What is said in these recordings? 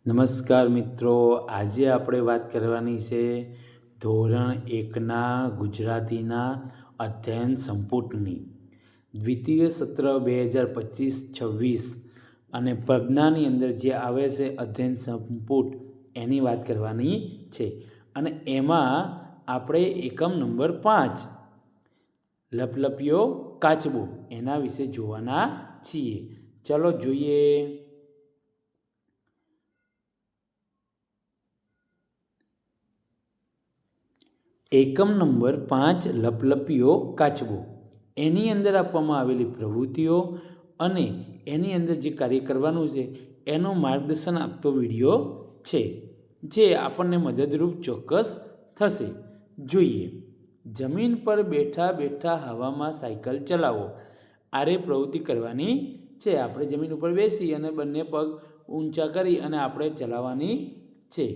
નમસ્કાર મિત્રો, આજે આપણે વાત કરવાની છે ધોરણ 1ના ગુજરાતીના અધ્યયન સંપુટની દ્વિતીય સત્ર 2025-26 અને પ્રજ્ઞાની અંદર જે આવે છે અધ્યયન સંપુટ એની વાત કરવાની છે. અને એમાં આપણે એકમ નંબર 5 લપલપિયો કાચબો એના વિશે જોવાના છીએ. ચલો જોઈએ. એકમ નંબર 5 લપલપિયો કાચબો એની અંદર આપવામાં આવેલી પ્રવૃત્તિઓ અને એની અંદર જે કાર્ય કરવાનું છે એનું માર્ગદર્શન આપતો વિડીયો છે, જે આપણને મદદરૂપ ચોક્કસ થશે. જોઈએ. જમીન પર બેઠા બેઠા હવામાં સાયકલ ચલાવો. આરે પ્રવૃત્તિ કરવાની છે. આપણે જમીન ઉપર બેસી અને બંને પગ ઊંચા કરી અને આપણે ચલાવવાની છે.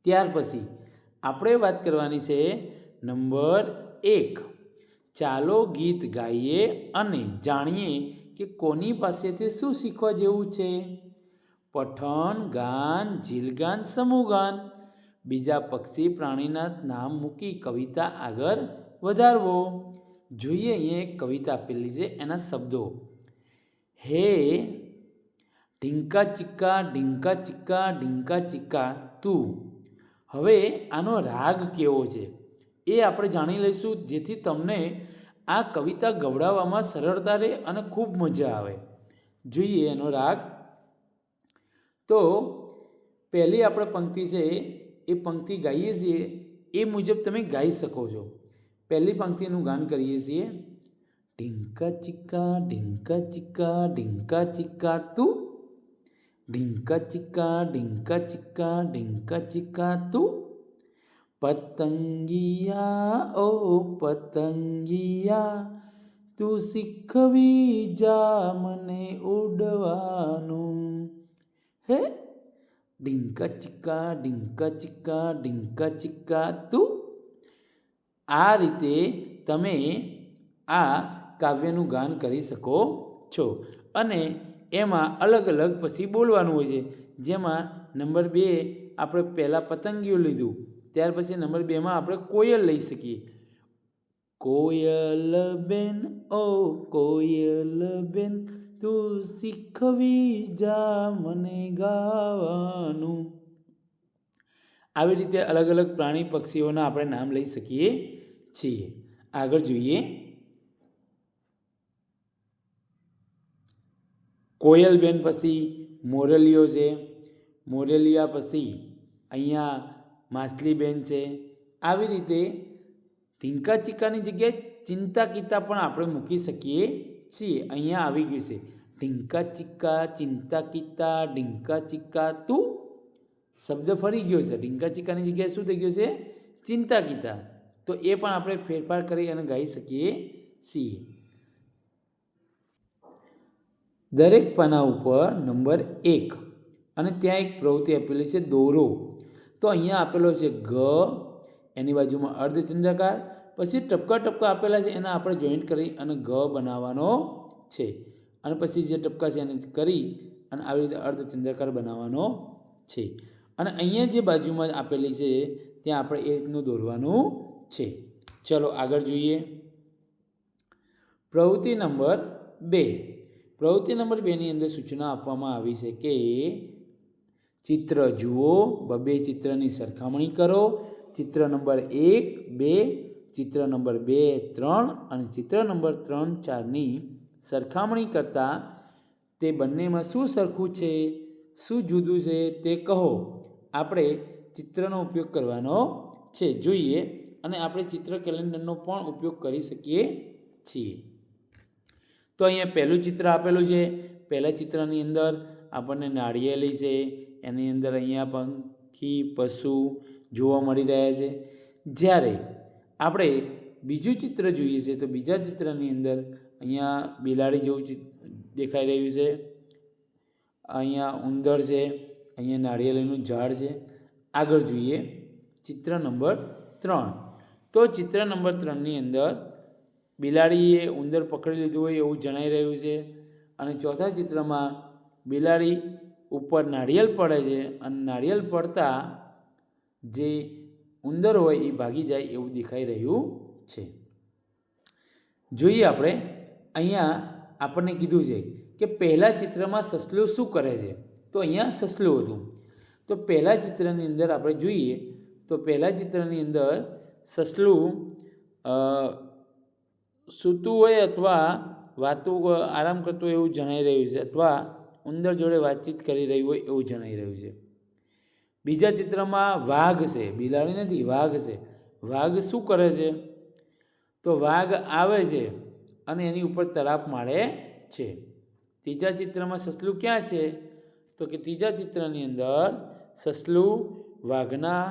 ત્યાર પછી આપણે વાત કરવાની છે નંબર 1. ચાલો ગીત ગાઈએ અને જાણીએ કે કોની પાસેથી શું શીખવા જેવું છે. પઠન, ગાન, જીલગાન, સમૂહગાન. બીજા પક્ષી પ્રાણીના નામ મૂકી કવિતા આગળ વધારવો. જોઈએ, અહીંયા એક કવિતા આપેલી છે, એના શબ્દો. હે ઢીંકા ચીક્કા ઢીંકા ચીક્કા ઢીંકા ચીક્કા તું. હવે આનો રાગ કેવો છે એ આપણે જાણી લઈશું, જેથી તમને આ કવિતા ગવડાવવામાં સરળતા રહે અને ખૂબ મજા આવે. જોઈએ એનો રાગ. તો પહેલી આપણે પંક્તિ છે એ પંક્તિ ગાઈએ છીએ એ મુજબ તમે ગાઈ શકો છો. પહેલી પંક્તિનું ગાન કરીએ છીએ. ઢીંકા ચીક્કા ઢીંકા ચીક્કા ઢીંકા ચીક્કા તું. ઢીંકા ચીક્કા ઢીંકા ચીક્કા ઢીંકા ચીક્કા તું. પતંગિયા ઓ પતંગિયા તું શીખવી જા મને ઉડવાનું. હે ઢીંકા ચીક્કા ઢીંકા ચીક્કા ઢીંકા ચીક્કા તું. આ રીતે તમે આ કાવ્યનું ગાન કરી શકો છો. અને એમાં અલગ અલગ પછી બોલવાનું હોય છે. જેમાં નંબર 2 આપણે પહેલાં પતંગિયું લીધું, ત્યાર પછી નંબર 2માં આપણે કોયલ લઈ શકીએ. કોયલ બેન ઓ કોયલ બેન તું શીખવી જા મને ગાવાનું. આવી રીતે અલગ અલગ પ્રાણી પક્ષીઓના આપણે નામ લઈ શકીએ છીએ. આગળ જોઈએ. કોયલ બેન પછી મોરલીઓ છે. મોરલિયા પછી અહીંયા માછલી બેન છે. આવી રીતે ઢીંકા ચીક્કાની જગ્યાએ ચિંતા કીતા પણ આપણે મૂકી શકીએ છીએ. અહીંયા આવી ગયું છે ઢીંકા ચીક્કા ચિંતા કીતા ઢીંકા ચીક્કા તું. શબ્દ ફરી ગયો છે. ઢીંકા ચીક્કાની જગ્યાએ શું થઈ ગયું છે? ચિંતા કીતા. તો એ પણ આપણે ફેરફાર કરી અને ગાઈ શકીએ છીએ. દરેક પાના ઉપર નંબર 1 અને ત્યાં એક પ્રવૃત્તિ આપેલી છે દોરો. તો અહીંયા આપેલો છે ગ, એની બાજુમાં અર્ધચંદ્રાકાર, પછી ટપકા ટપકા આપેલા છે એના આપણે જોઈન્ટ કરી અને ગ બનાવવાનો છે. અને પછી જે ટપકા છે એને કરી અને આવી રીતે અર્ધચંદ્રાકાર બનાવવાનો છે. અને અહીંયા જે બાજુમાં આપેલી છે ત્યાં આપણે એ રીતનું દોરવાનું છે. ચલો આગળ જોઈએ. પ્રવૃત્તિ નંબર 2. પ્રવૃત્તિ નંબર 2ની અંદર સૂચના આપવામાં આવી છે કે ચિત્ર જુઓ, બબે ચિત્રની સરખામણી કરો. ચિત્ર નંબર 1, 2, ચિત્ર નંબર 2, 3 અને ચિત્ર નંબર 3, 4ની સરખામણી કરતાં તે બંનેમાં શું સરખું છે, શું જુદું છે તે કહો. આપણે ચિત્રનો ઉપયોગ કરવાનો છે. જોઈએ. અને આપણે ચિત્ર કેલેન્ડરનો પણ ઉપયોગ કરી શકીએ છીએ. તો અહીંયા પહેલું ચિત્ર આપેલું છે. પહેલા ચિત્રની અંદર આપણને નાળિયેરી છે, એની અંદર અહીંયા પંખી, પશુ જોવા મળી રહ્યા છે. જ્યારે આપણે બીજું ચિત્ર જોઈએ છે તો બીજા ચિત્રની અંદર અહીંયા બિલાડી જેવું દેખાઈ રહ્યું છે. અહીંયા ઉંદર છે, અહીંયા નાળિયેરીનું ઝાડ છે. આગળ જોઈએ ચિત્ર નંબર 3. તો ચિત્ર નંબર 3ની અંદર બિલાડીએ ઉંદર પકડી લીધું હોય એવું જણાઈ રહ્યું છે. અને ચોથા ચિત્રમાં બિલાડી ઉપર નાળિયેર પડે છે અને નાળિયેર પડતા જે ઉંદર હોય એ ભાગી જાય એવું દેખાઈ રહ્યું છે. જોઈએ આપણે અહીંયા આપણને કીધું છે કે પહેલાં ચિત્રમાં સસલું શું કરે છે. તો અહીંયા સસલું હતું. તો પહેલાં ચિત્રની અંદર આપણે જોઈએ તો પહેલાં ચિત્રની અંદર સસલું સૂતું હોય અથવા વાતો આરામ કરતું એવું જણાઈ રહ્યું છે, અથવા ઉંદર જોડે વાતચીત કરી રહ્યું હોય એવું જણાઈ રહ્યું છે. બીજા ચિત્રમાં વાઘ છે, બિલાડી નથી, વાઘ છે. વાઘ શું કરે છે? તો વાઘ આવે છે અને એની ઉપર તરાપ મારે છે. ત્રીજા ચિત્રમાં સસલું ક્યાં છે? તો કે ત્રીજા ચિત્રની અંદર સસલું વાઘના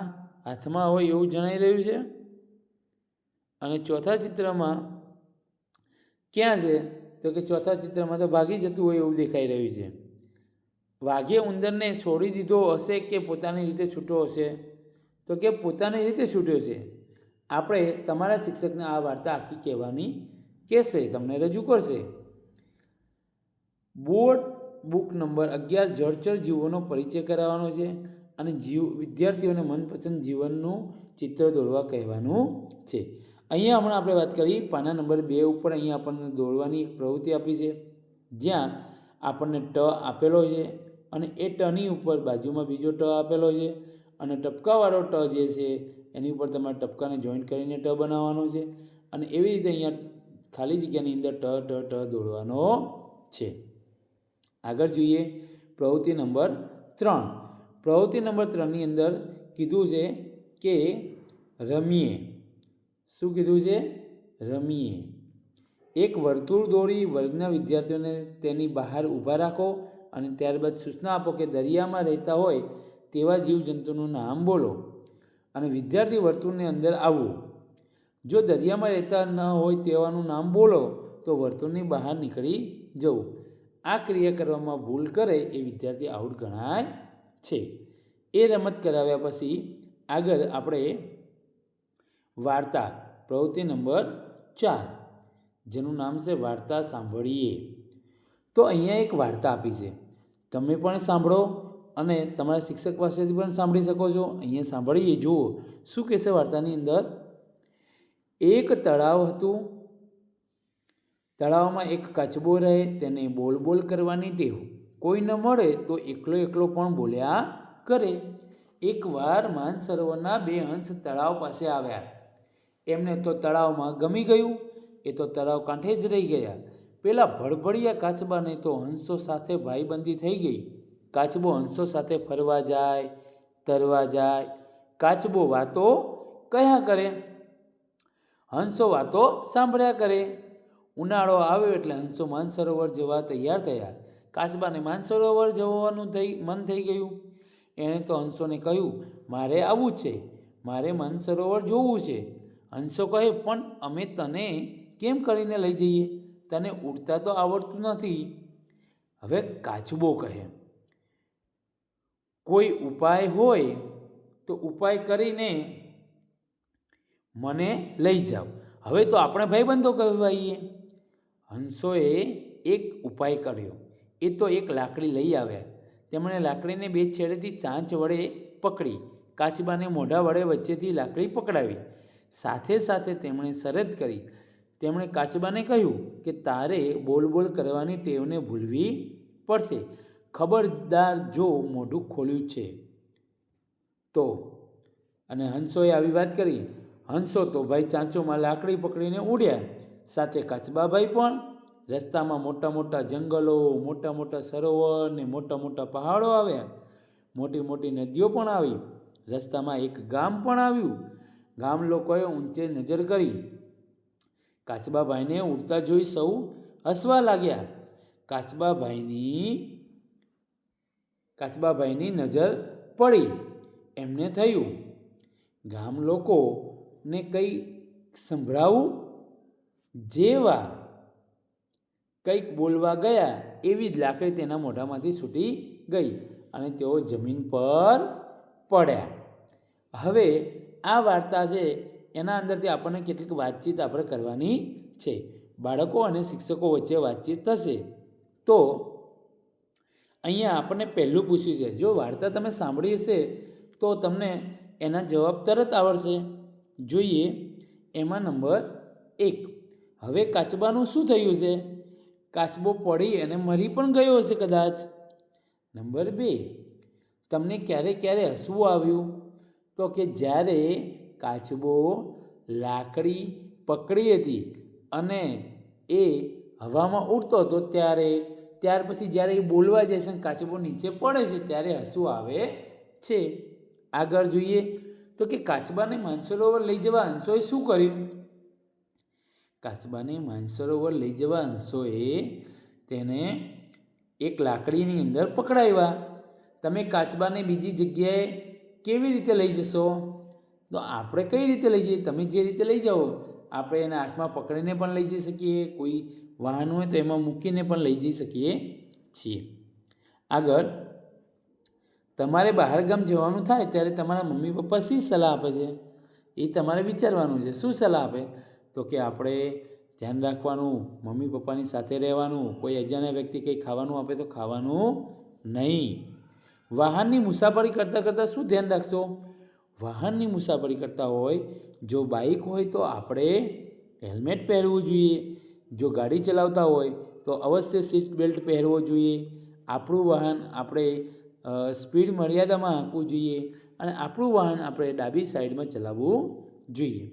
હાથમાં હોય એવું જણાઈ રહ્યું છે. અને ચોથા ચિત્રમાં ક્યાં છે? તો કે ચોથા ચિત્રમાં તો ભાગી જતું હોય એવું દેખાઈ રહ્યું છે. વાઘે ઉંદરને છોડી દીધો હશે કે પોતાની રીતે છૂટો હશે? તો કે પોતાની રીતે છૂટ્યો છે. આપણે તમારા શિક્ષકને આ વાર્તા આખી કહેવાની કહેશે, તમને રજૂ કરશે. બોર્ડ બુક નંબર 11 જળચર જીવોનો પરિચય કરાવવાનો છે અને વિદ્યાર્થીઓને મનપસંદ જીવનનું ચિત્ર દોરવા કહેવાનું છે. અહીંયા હમણાં આપણે વાત કરી પાના નંબર 2 ઉપર. અહીંયા આપણને દોરવાની એક પ્રવૃત્તિ આપી છે, જ્યાં આપણને ટ આપેલો છે અને એ ટની ઉપર બાજુમાં બીજો ટ આપેલો છે અને ટપકાવાળો ટ જે છે એની ઉપર તમારે ટપકાને જોઈન્ટ કરીને ટ બનાવવાનો છે અને એવી રીતે અહીંયા ખાલી જગ્યાની અંદર ટ ટ ટ દોરવાનો છે. આગળ જોઈએ પ્રવૃત્તિ નંબર 3. પ્રવૃત્તિ નંબર 3ની અંદર કીધું છે કે રમીએ. શું કીધું છે? રમીએ. એક વર્તુળ દોરી વર્ગના વિદ્યાર્થીઓને તેની બહાર ઊભા રાખો અને ત્યારબાદ સૂચના આપો કે દરિયામાં રહેતા હોય તેવા જીવજંતુનું નામ બોલો અને વિદ્યાર્થી વર્તુળની અંદર આવવું. જો દરિયામાં રહેતા ન હોય તેવાનું નામ બોલો તો વર્તુળની બહાર નીકળી જવું. આ ક્રિયા કરવામાં ભૂલ કરે એ વિદ્યાર્થી આઉટ ગણાય છે. એ રમત કરાવ્યા પછી આગળ આપણે વાર્તા પ્રવૃત્તિ નંબર 4, જેનું નામ છે વાર્તા સાંભળીએ. તો અહીંયા એક વાર્તા આપી છે, તમે પણ સાંભળો અને તમારા શિક્ષક પાસેથી પણ સાંભળી શકો છો. અહીંયા સાંભળીએ, જુઓ શું કહેશે વાર્તાની અંદર. એક તળાવ હતું. તળાવમાં એક કાચબો રહે, તેને બોલ બોલ કરવાની ટેવ. કોઈ ન મળે તો એકલો એકલો પણ બોલ્યા કરે. એકવાર માનસરોવરના 2 હંસ તળાવ પાસે આવ્યા. એમને તો તળાવમાં ગમી ગયું. એ તો તળાવ કાંઠે જ રહી ગયા. પેલા ભડભડિયા કાચબાને તો હંસો સાથે ભાઈબંધી થઈ ગઈ. કાચબો હંસો સાથે ફરવા જાય, તરવા જાય. કાચબો વાતો કયા કરે, હંસો વાતો સાંભળ્યા કરે. ઉનાળો આવ્યો એટલે હંસો માનસરોવર જવા તૈયાર થયા. કાચબાને માનસરોવર જવાનું મન થઈ ગયું. એણે તો હંસોને કહ્યું, મારે આવવું છે, મારે માનસરોવર જોવું છે. હંસો કહે, પણ અમે તને કેમ કરીને લઈ જઈએ? તને ઉડતા તો આવડતું નથી. હવે કાચબો કહે, કોઈ ઉપાય હોય તો ઉપાય કરીને મને લઈ જાઓ. હવે તો આપણે ભાઈબંધો કહેવાઈએ. હંસોએ એક ઉપાય કર્યો. એ તો એક લાકડી લઈ આવ્યા. તેમણે લાકડીને 2 છેડેથી ચાંચ વડે પકડી. કાચબાને મોઢા વડે વચ્ચેથી લાકડી પકડાવી. સાથે સાથે તેમણે શરત કરી. તેમણે કાચબાને કહ્યું કે તારે બોલ બોલ કરવાની ટેવને ભૂલવી પડશે. ખબરદાર જો મોઢું ખોલ્યું છે તો. અને હંસોએ આવી વાત કરી. હંસો તો ભાઈ ચાંચોમાં લાકડી પકડીને ઉડ્યા, સાથે કાચબાભાઈ પણ. રસ્તામાં મોટા મોટા જંગલો, મોટા મોટા સરોવર ને મોટા મોટા પહાડો આવ્યા. મોટી મોટી નદીઓ પણ આવી. રસ્તામાં એક ગામ પણ આવ્યું. ગામ લોકોએ ઊંચે નજર કરી. કાચબાભાઈને ઉડતા જોઈ સૌ હસવા લાગ્યા. કાચબાભાઈની નજર પડી. એમને થયું, ગામ લોકોને કંઈ સંભળાવું. જેવા કંઈક બોલવા ગયા એવી જ લાકડી તેના મોઢામાંથી છૂટી ગઈ અને તેઓ જમીન પર પડ્યા. હવે આ વાર્તા છે એના અંદરથી આપણને કેટલીક વાતચીત આપણે કરવાની છે. બાળકો અને શિક્ષકો વચ્ચે વાતચીત થશે. તો અહીંયા આપણને પહેલું પૂછ્યું છે. જો વાર્તા તમે સાંભળી હશે તો તમને એના જવાબ તરત આવડશે. જોઈએ એમાં નંબર 1. હવે કાચબાનું શું થયું છે? કાચબો પડી અને મરી પણ ગયો હશે કદાચ. નંબર 2. તમને ક્યારે હસવું આવ્યું? તો કે જ્યારે કાચબો લાકડી પકડી હતી અને એ હવામાં ઉડતો હતો ત્યાર પછી જ્યારે એ બોલવા જાય છે કાચબો નીચે પડે છે ત્યારે હસવું આવે છે. આગળ જોઈએ તો કે કાચબાને માનસરોવર લઈ જવા હંસોએ શું કર્યું? કાચબાને માનસરોવર લઈ જવા હંસોએ તેને એક લાકડીની અંદર પકડાવ્યા. તમે કાચબાને બીજી જગ્યાએ કેવી રીતે લઈ જશો? તો આપણે કઈ રીતે લઈ જઈએ? તમે જે રીતે લઈ જાઓ આપણે એના હાથમાં પકડીને પણ લઈ જઈ શકીએ, કોઈ વાહન હોય તો એમાં મૂકીને પણ લઈ જઈ શકીએ છીએ. આગળ, તમારે બહારગામ જવાનું થાય ત્યારે તમારા મમ્મી પપ્પા શી સલાહ આપે છે? એ તમારે વિચારવાનું છે. શું સલાહ આપે? તો કે આપણે ધ્યાન રાખવાનું, મમ્મી પપ્પાની સાથે રહેવાનું, કોઈ અજાણ્યા વ્યક્તિ કંઈ ખાવાનું આપે તો ખાવાનું નહીં. વાહનની મુસાફરી કરતાં શું ધ્યાન રાખશો? વાહનની મુસાફરી કરતા હોય, જો બાઇક હોય તો આપણે હેલ્મેટ પહેરવું જોઈએ. જો ગાડી ચલાવતા હોય તો અવશ્ય સીટ બેલ્ટ પહેરવો જોઈએ. આપણું વાહન આપણે સ્પીડ મર્યાદામાં હાંકવું જોઈએ અને આપણું વાહન આપણે ડાબી સાઈડમાં ચલાવવું જોઈએ.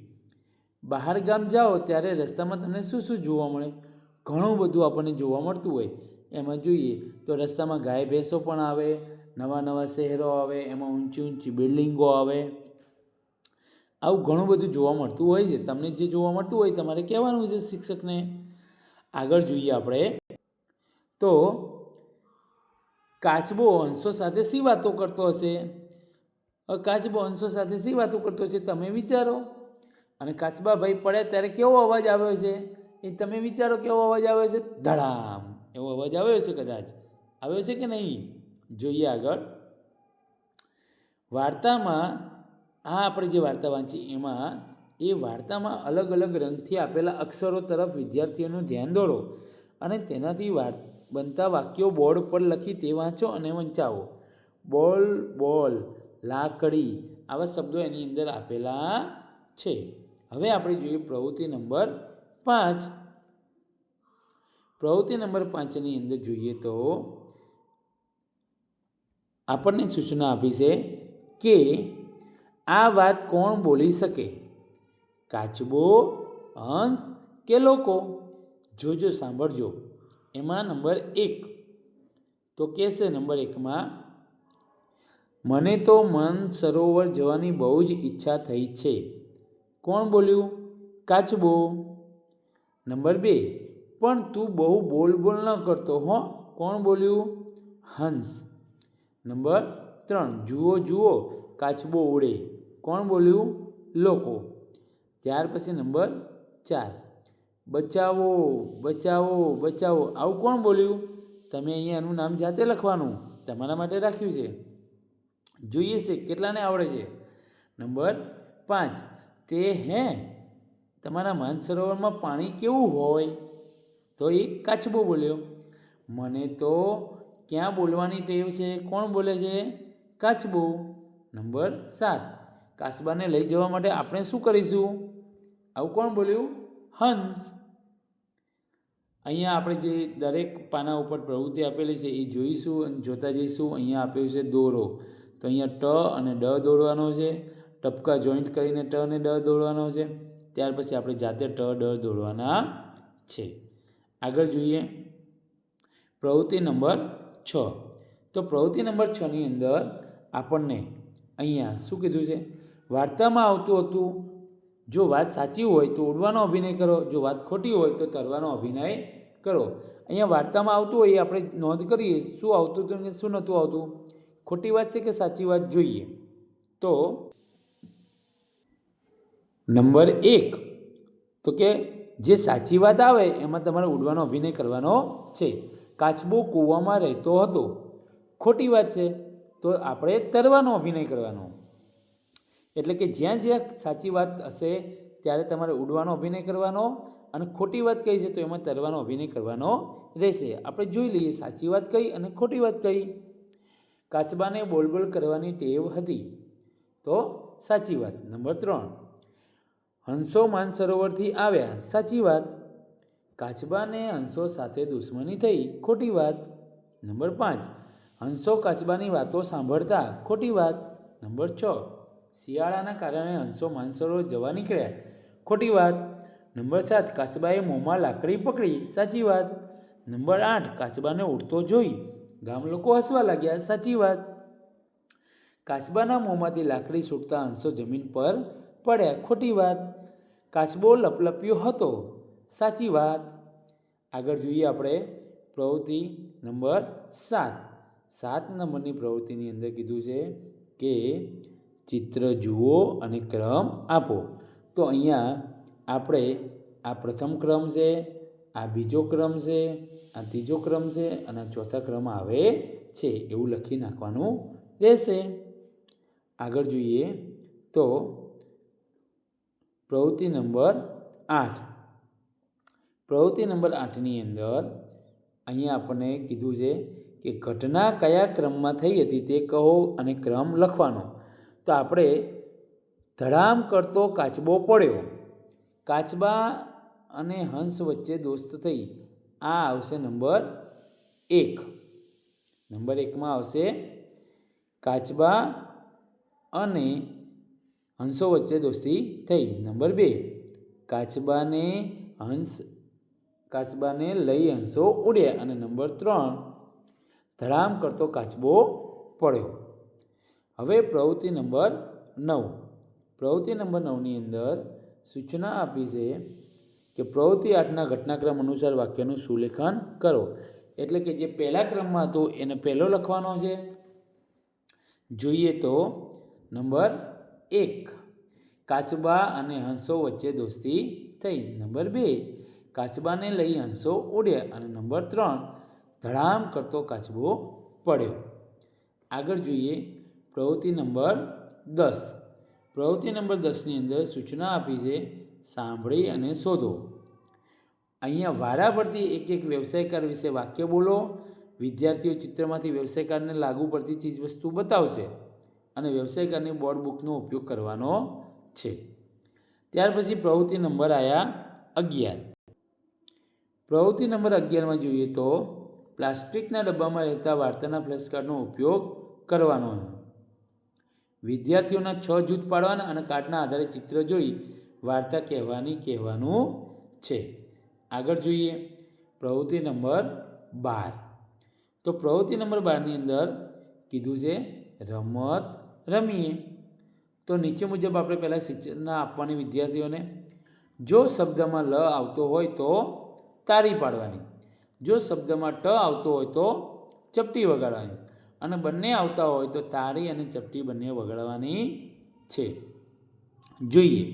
બહાર ગામ જાઓ ત્યારે રસ્તામાં તમને શું જોવા મળે? ઘણું બધું આપણને જોવા મળતું હોય. એમાં જોઈએ તો રસ્તામાં ગાય ભેંસો પણ આવે, નવા શહેરો આવે, એમાં ઊંચી બિલ્ડિંગો આવે. આવું ઘણું બધું જોવા મળતું હોય છે. તમને જે જોવા મળતું હોય તમારે કહેવાનું છે શિક્ષકને. આગળ જોઈએ આપણે તો કાચબો હંસો સાથે શી વાતો કરતો હશે? કાચબો હંસો સાથે શી વાતો કરતો હશે તમે વિચારો. અને કાચબા ભાઈ પડ્યા ત્યારે કેવો અવાજ આવ્યો છે એ તમે વિચારો. કેવો અવાજ આવ્યો છે? ધડામ એવો અવાજ આવ્યો છે. કદાચ આવ્યો છે કે નહીં? જોઈએ આગળ. વાર્તામાં આપણે જે વાર્તા વાંચી એમાં એ વાર્તામાં અલગ અલગ રંગથી આપેલા અક્ષરો તરફ વિદ્યાર્થીઓનું ધ્યાન દોરો અને તેનાથી બનતા વાક્યો બોર્ડ પર લખી તે વાંચો અને વંચાવો. બોલ, લાકડી આવા શબ્દો એની અંદર આપેલા છે. હવે આપણે જોઈએ પ્રવૃત્તિ નંબર 5. પ્રવૃત્તિ નંબર 5ની અંદર જોઈએ તો આપણને સૂચના આપી છે કે આ વાત કોણ બોલી શકે? કાચબો, હંસ કે લોકો? જોજો, સાંભળજો. એમાં નંબર 1 તો કહેશે નંબર 1માં, મને તો માનસરોવર જવાની બહુ જ ઈચ્છા થઈ છે. કોણ બોલ્યું? કાચબો. નંબર 2, પણ તું બહુ બોલ ન કરતો હો. કોણ બોલ્યું? હંસ. નંબર 3, જુઓ કાચબો ઉડે. કોણ બોલ્યું? લોકો. ત્યાર પછી નંબર 4, બચાવો. આવું કોણ બોલ્યું? તમે અહીંયા એનું નામ જાતે લખવાનું, તમારા માટે રાખ્યું છે. જોઈએ છે કેટલાને આવડે છે. નંબર 5, તે તમારા માનસરોવરમાં પાણી કેવું હોય? તો એ કાચબો બોલ્યો. મને તો ક્યાં બોલવાની ટેવ છે? કોણ બોલે છે? કાચબો. નંબર 7, કાચબાને લઈ જવા માટે આપણે શું કરીશું? આવું કોણ બોલ્યું? હંસ. અહીંયા આપણે જે દરેક પાના ઉપર પ્રવૃત્તિ આપેલી છે એ જોઈશું અને જોતા જઈશું. અહીંયા આપ્યું છે દોરો. તો અહીંયા ટ અને ડ દોરવાનો છે. ટપકા જોઈન્ટ કરીને ટ અને ડ દોરવાનો છે. ત્યાર પછી આપણે જાતે ટ ડ દોરવાના છે. આગળ જોઈએ પ્રવૃત્તિ નંબર 6. તો પ્રવૃત્તિ નંબર 6ની અંદર આપણને અહીંયા શું કીધું છે? વાર્તામાં આવતું હતું, જો વાત સાચી હોય તો ઉડવાનો અભિનય કરો, જો વાત ખોટી હોય તો તરવાનો અભિનય કરો. અહીંયા વાર્તામાં આવતું હોય એ આપણે નોંધ કરીએ શું આવતું હતું કે શું નહોતું આવતું. ખોટી વાત છે કે સાચી વાત જોઈએ. તો નંબર 1 તો કે જે સાચી વાત આવે એમાં તમારે ઉડવાનો અભિનય કરવાનો છે. કાચબો કૂવામાં રહેતો હતો. ખોટી વાત છે તો આપણે તરવાનો અભિનય કરવાનો. એટલે કે જ્યાં સાચી વાત હશે ત્યારે તમારે ઉડવાનો અભિનય કરવાનો અને ખોટી વાત કઈ છે તો એમાં તરવાનો અભિનય કરવાનો રહેશે. આપણે જોઈ લઈએ સાચી વાત કઈ અને ખોટી વાત કઈ. કાચબાને બોલબોલ કરવાની ટેવ હતી, તો સાચી વાત. નંબર 3, હંસો માનસરોવરથી આવ્યા, સાચી વાત. કાચબાને હંસો સાથે દુશ્મની થઈ, ખોટી વાત. નંબર 5, હંસો કાચબાની વાતો સાંભળતા, ખોટી વાત. નંબર 6, શિયાળાના કારણે હંસો માનસરોવર જવા નીકળ્યા, ખોટી વાત. નંબર 7, કાચબાએ મોંમાં લાકડી પકડી, સાચી વાત. નંબર 8, કાચબાને ઉડતો જોઈ ગામ લોકો હસવા લાગ્યા, સાચી વાત. કાચબાના મોંમાંથી લાકડી છૂટતા હંસો જમીન પર પડ્યા, ખોટી વાત. કાચબો લપલપ્યો હતો, સાચી વાત. આગળ જોઈએ આપણે પ્રવૃત્તિ નંબર 7. 7 નંબરની પ્રવૃત્તિની અંદર કીધું છે કે ચિત્ર જુઓ અને ક્રમ આપો. તો અહીંયા આપણે આ પ્રથમ ક્રમ છે, આ બીજો ક્રમ છે, આ ત્રીજો ક્રમ છે અને આ ચોથા ક્રમ આવે છે એવું લખી નાખવાનું રહેશે. આગળ જોઈએ તો પ્રવૃત્તિ નંબર 8. પ્રવૃત્તિ નંબર 8ની અંદર અહીંયા આપણને કીધું છે કે ઘટના કયા ક્રમમાં થઈ હતી તે કહો અને ક્રમ લખવાનો. તો આપણે ધડામ કરતો કાચબો પડ્યો, કાચબા અને હંસ વચ્ચે દોસ્ત થઈ, આ આવશે નંબર 1. નંબર 1માં આવશે કાચબા અને હંસો વચ્ચે દોસ્તી થઈ. નંબર 2, કાચબાને લઈ હંસો ઉડ્યા. અને નંબર 3, ધડામ કરતો કાચબો પડ્યો. હવે પ્રવૃત્તિ નંબર 9. પ્રવૃત્તિ નંબર 9ની અંદર સૂચના આપી છે કે પ્રવૃત્તિ 8ના ઘટનાક્રમ અનુસાર વાક્યનું સુલેખન કરો. એટલે કે જે પહેલા ક્રમમાં હતું એને પહેલો લખવાનો છે. જોઈએ તો નંબર 1, કાચબા અને હંસો વચ્ચે દોસ્તી થઈ. નંબર 2, કાચબાને લઈ હંસો ઉડ્યા. અને નંબર 3, ધડામ કરતો કાચબો પડ્યો. આગળ જોઈએ પ્રવૃત્તિ નંબર 10. પ્રવૃત્તિ નંબર 10ની અંદર સૂચના આપી છે સાંભળી અને શોધો. અહીંયા વારા પરથી એક વ્યવસાયકાર વિશે વાક્ય બોલો. વિદ્યાર્થીઓ ચિત્રમાંથી વ્યવસાયકારને લાગુ પડતી ચીજવસ્તુ બતાવશે અને વ્યવસાયકારની બોર્ડ બુકનો ઉપયોગ કરવાનો છે. ત્યાર પછી પ્રવૃત્તિ નંબર આવ્યા 11. પ્રવૃત્તિ નંબર 11માં જોઈએ તો પ્લાસ્ટિકના ડબ્બામાં રહેતા વાર્તાના ફ્લેશકાર્ડનો ઉપયોગ કરવાનો. વિદ્યાર્થીઓના 6 જૂથ પાડવાના અને કાર્ડના આધારે ચિત્ર જોઈ વાર્તા કહેવાનું છે. આગળ જોઈએ પ્રવૃત્તિ નંબર 12. તો પ્રવૃત્તિ નંબર 12ની અંદર કીધું છે રમત રમીએ. તો નીચે મુજબ આપણે પહેલાં સૂચના આપવાની વિદ્યાર્થીઓને. જો શબ્દમાં લ આવતો હોય તો તાળી પાડવાની, જો શબ્દમાં ટ આવતો હોય તો ચપટી વગાડવાની અને બંને આવતા હોય તો તાળી અને ચપટી બંને વગાડવાની છે. જોઈએ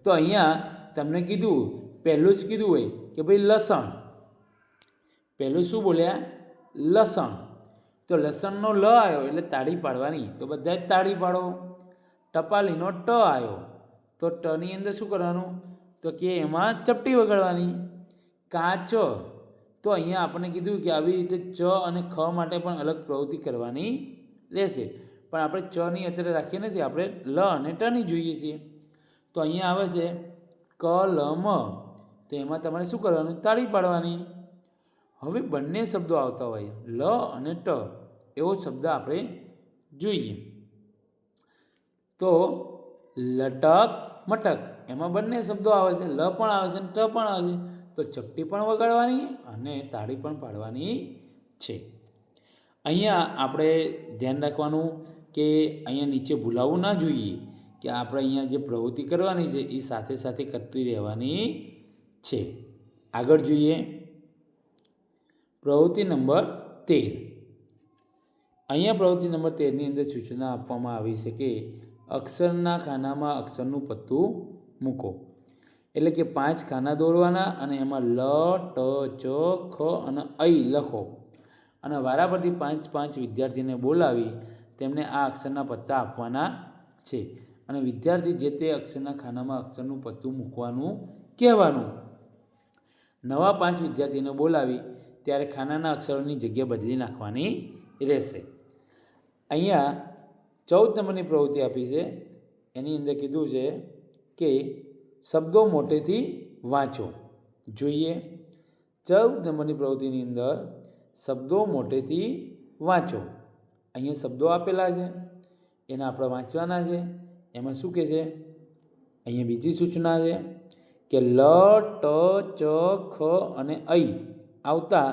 તો અહીંયા તમને કીધું પહેલું જ કીધું હોય કે ભાઈ લસણ. પહેલું શું બોલ્યા? લસણ. તો લસણનો લ આવ્યો એટલે તાળી પાડવાની, તો બધા જ તાળી પાડો. ટપાલીનો ટ આવ્યો તો ટની અંદર શું કરવાનું? તો કે એમાં ચપટી વગાડવાની. કાચ. તો અહીંયા આપણને કીધું કે આવી રીતે ચ અને ખ માટે પણ અલગ પ્રવૃત્તિ કરવાની રહેશે, પણ આપણે ચની અત્યારે રાખીએ નથી, આપણે લ અને ટની જોઈએ છીએ. તો અહીંયા આવે છે ક લ મ, તો એમાં તમારે શું કરવાનું? તાળી પાડવાની. હવે બંને શબ્દો આવતા હોય લ અને ટ, એવો શબ્દ આપણે જોઈએ. તો લટક મટક, એમાં બંને શબ્દો આવે છે, લ પણ આવે છે અને ટ પણ આવે છે. તો ચપટી પણ વગાડવાની અને તાળી પણ પાડવાની છે. અહીંયા આપણે ધ્યાન રાખવાનું કે અહીંયા નીચે ભૂલાવવું ના જોઈએ કે આપણે અહીંયા જે પ્રવૃત્તિ કરવાની છે એ સાથે સાથે કરતી રહેવાની છે. આગળ જોઈએ પ્રવૃત્તિ નંબર 13. અહીંયા પ્રવૃત્તિ નંબર 13ની અંદર સૂચના આપવામાં આવી છે કે અક્ષરના ખાનામાં અક્ષરનું પત્તું મૂકો. એટલે કે 5 ખાના દોરવાના અને એમાં લ, ટ, ચ, ખ અને ઐ લખો અને વારા પરથી 5 વિદ્યાર્થીને બોલાવી તેમને આ અક્ષરના પત્તા આપવાના છે અને વિદ્યાર્થી જે તે અક્ષરના ખાનામાં અક્ષરનું પત્તું મૂકવાનું કહેવાનું. નવા 5 વિદ્યાર્થીને બોલાવી ત્યારે ખાનાના અક્ષરોની જગ્યા બદલી નાખવાની રહેશે. અહીંયા 14 નંબરની પ્રવૃત્તિ આપી છે. એની અંદર કીધું છે કે શબ્દો મોટેથી વાંચો. જોઈએ 14 નંબરની પ્રવૃત્તિની અંદર શબ્દો મોટેથી વાંચો. અહીંયા શબ્દો આપેલા છે, એના આપણે વાંચવાના છે. એમાં શું કહે છે? અહીંયા બીજી સૂચના છે કે લ, ટ, ચ, ખ અને ઐ આવતા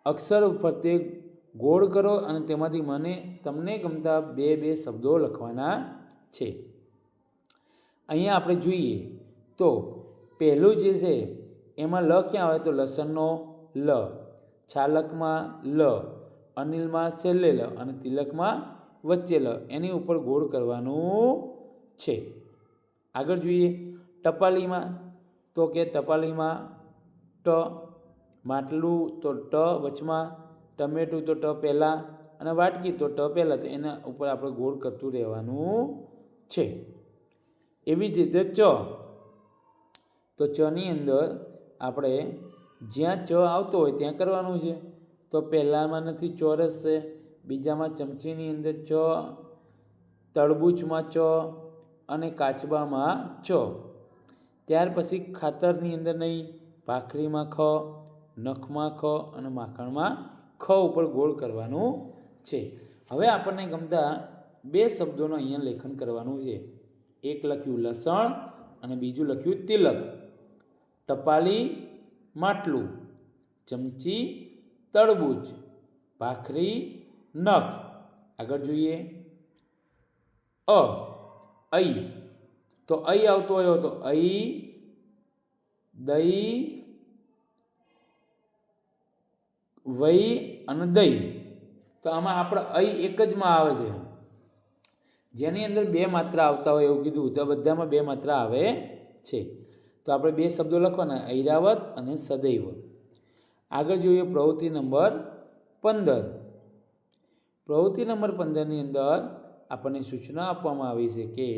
અક્ષર ફરતે ગોળ કરો અને તેમાંથી તમને ગમતા 2 શબ્દો લખવાના છે. અહીંયા આપણે જોઈએ તો પહેલું જે છે એમાં લ ક્યાં આવે? તો લસણનો લ, છાલકમાં લ, અનિલમાં છેલ્લે લ અને તિલકમાં વચ્ચે લ. એની ઉપર ગોળ કરવાનું છે. આગળ જોઈએ ટપાલીમાં, તો કે ટપાલીમાં ટ, માટલું તો ટ વચમાં, ટમેટું તો ટ પહેલાં અને વાટકી તો ટ પહેલાં. તો એના ઉપર આપણે ગોળ કરતું રહેવાનું છે. એવી જ રીતે ચ, તો ચની અંદર આપણે જ્યાં ચ આવતો હોય ત્યાં કરવાનું છે. તો પહેલાંમાં નથી, ચોરસ છે. બીજામાં ચમચીની અંદર ચ, તરબૂચમાં ચ અને કાચબામાં ચ. ત્યાર પછી ખાતરની અંદર નહીં, ભાખરીમાં ખ, નખમાં ખ અને માખણમાં ખ ઉપર ગોળ કરવાનું છે. હવે આપણને ગમતા 2 શબ્દોનું અહીંયા લેખન કરવાનું છે. એક લખ્યું લસણ અને બીજું લખ્યું તિલક. ટપાલી માટલું, ચમચી તરબૂચ, ભાખરી નખ. આગળ જોઈએ ઐ, તો ઐ આવતો હોય તો ઐ, દહીં, વઈ અને દહીં. તો આમાં આપણે ઐ એક જમાં આવે છે, જેની અંદર 2 માત્રા આવતા હોય એવું કીધું. તો બધામાં 2 માત્રા આવે છે. તો આપણે 2 શબ્દો લખવાના, ઐરાવત અને સદૈવ. આગળ જોઈએ પ્રવૃત્તિ નંબર 15. પ્રવૃત્તિ નંબર 15ની અંદર આપણને સૂચના આપવામાં આવી છે કે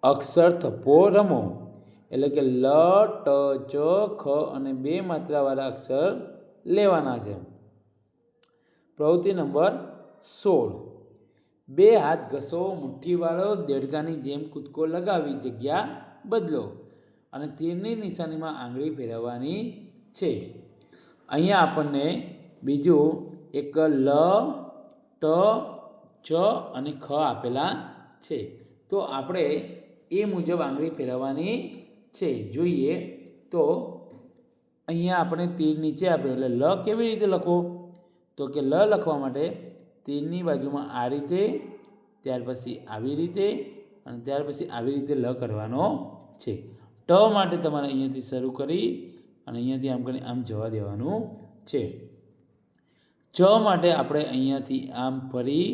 અક્ષર થપ્પો રમો. એટલે કે લ, ટ, ચ, ખ અને 2 માત્રાવાળા અક્ષર લેવાના છે. પ્રવૃત્તિ નંબર 16. 2 હાથ ઘસો, મુઠ્ઠીવાળો, દેડકાની જેમ કૂદકો લગાવી જગ્યા બદલો અને તીરની નિશાનીમાં આંગળી ફેરવવાની છે. અહીંયા આપણને બીજું એક લ, ટ, ચ અને ખ આપેલા છે. તો આપણે એ મુજબ આંગળી ફેરવવાની છે. જોઈએ તો અહીંયા આપણે તીર નીચે આપ્યું, એટલે લ કેવી રીતે લખો? તો કે લ લખવા માટે તીરની બાજુમાં આ રીતે, ત્યાર પછી આવી રીતે અને ત્યાર પછી આવી રીતે લ કરવાનો છે. ટ માટે તમારે અહીંયાથી શરૂ કરી અને અહીંયાથી આમ કરીને આમ જવા દેવાનું છે. ચ માટે આપણે અહીંયાથી આમ ફરી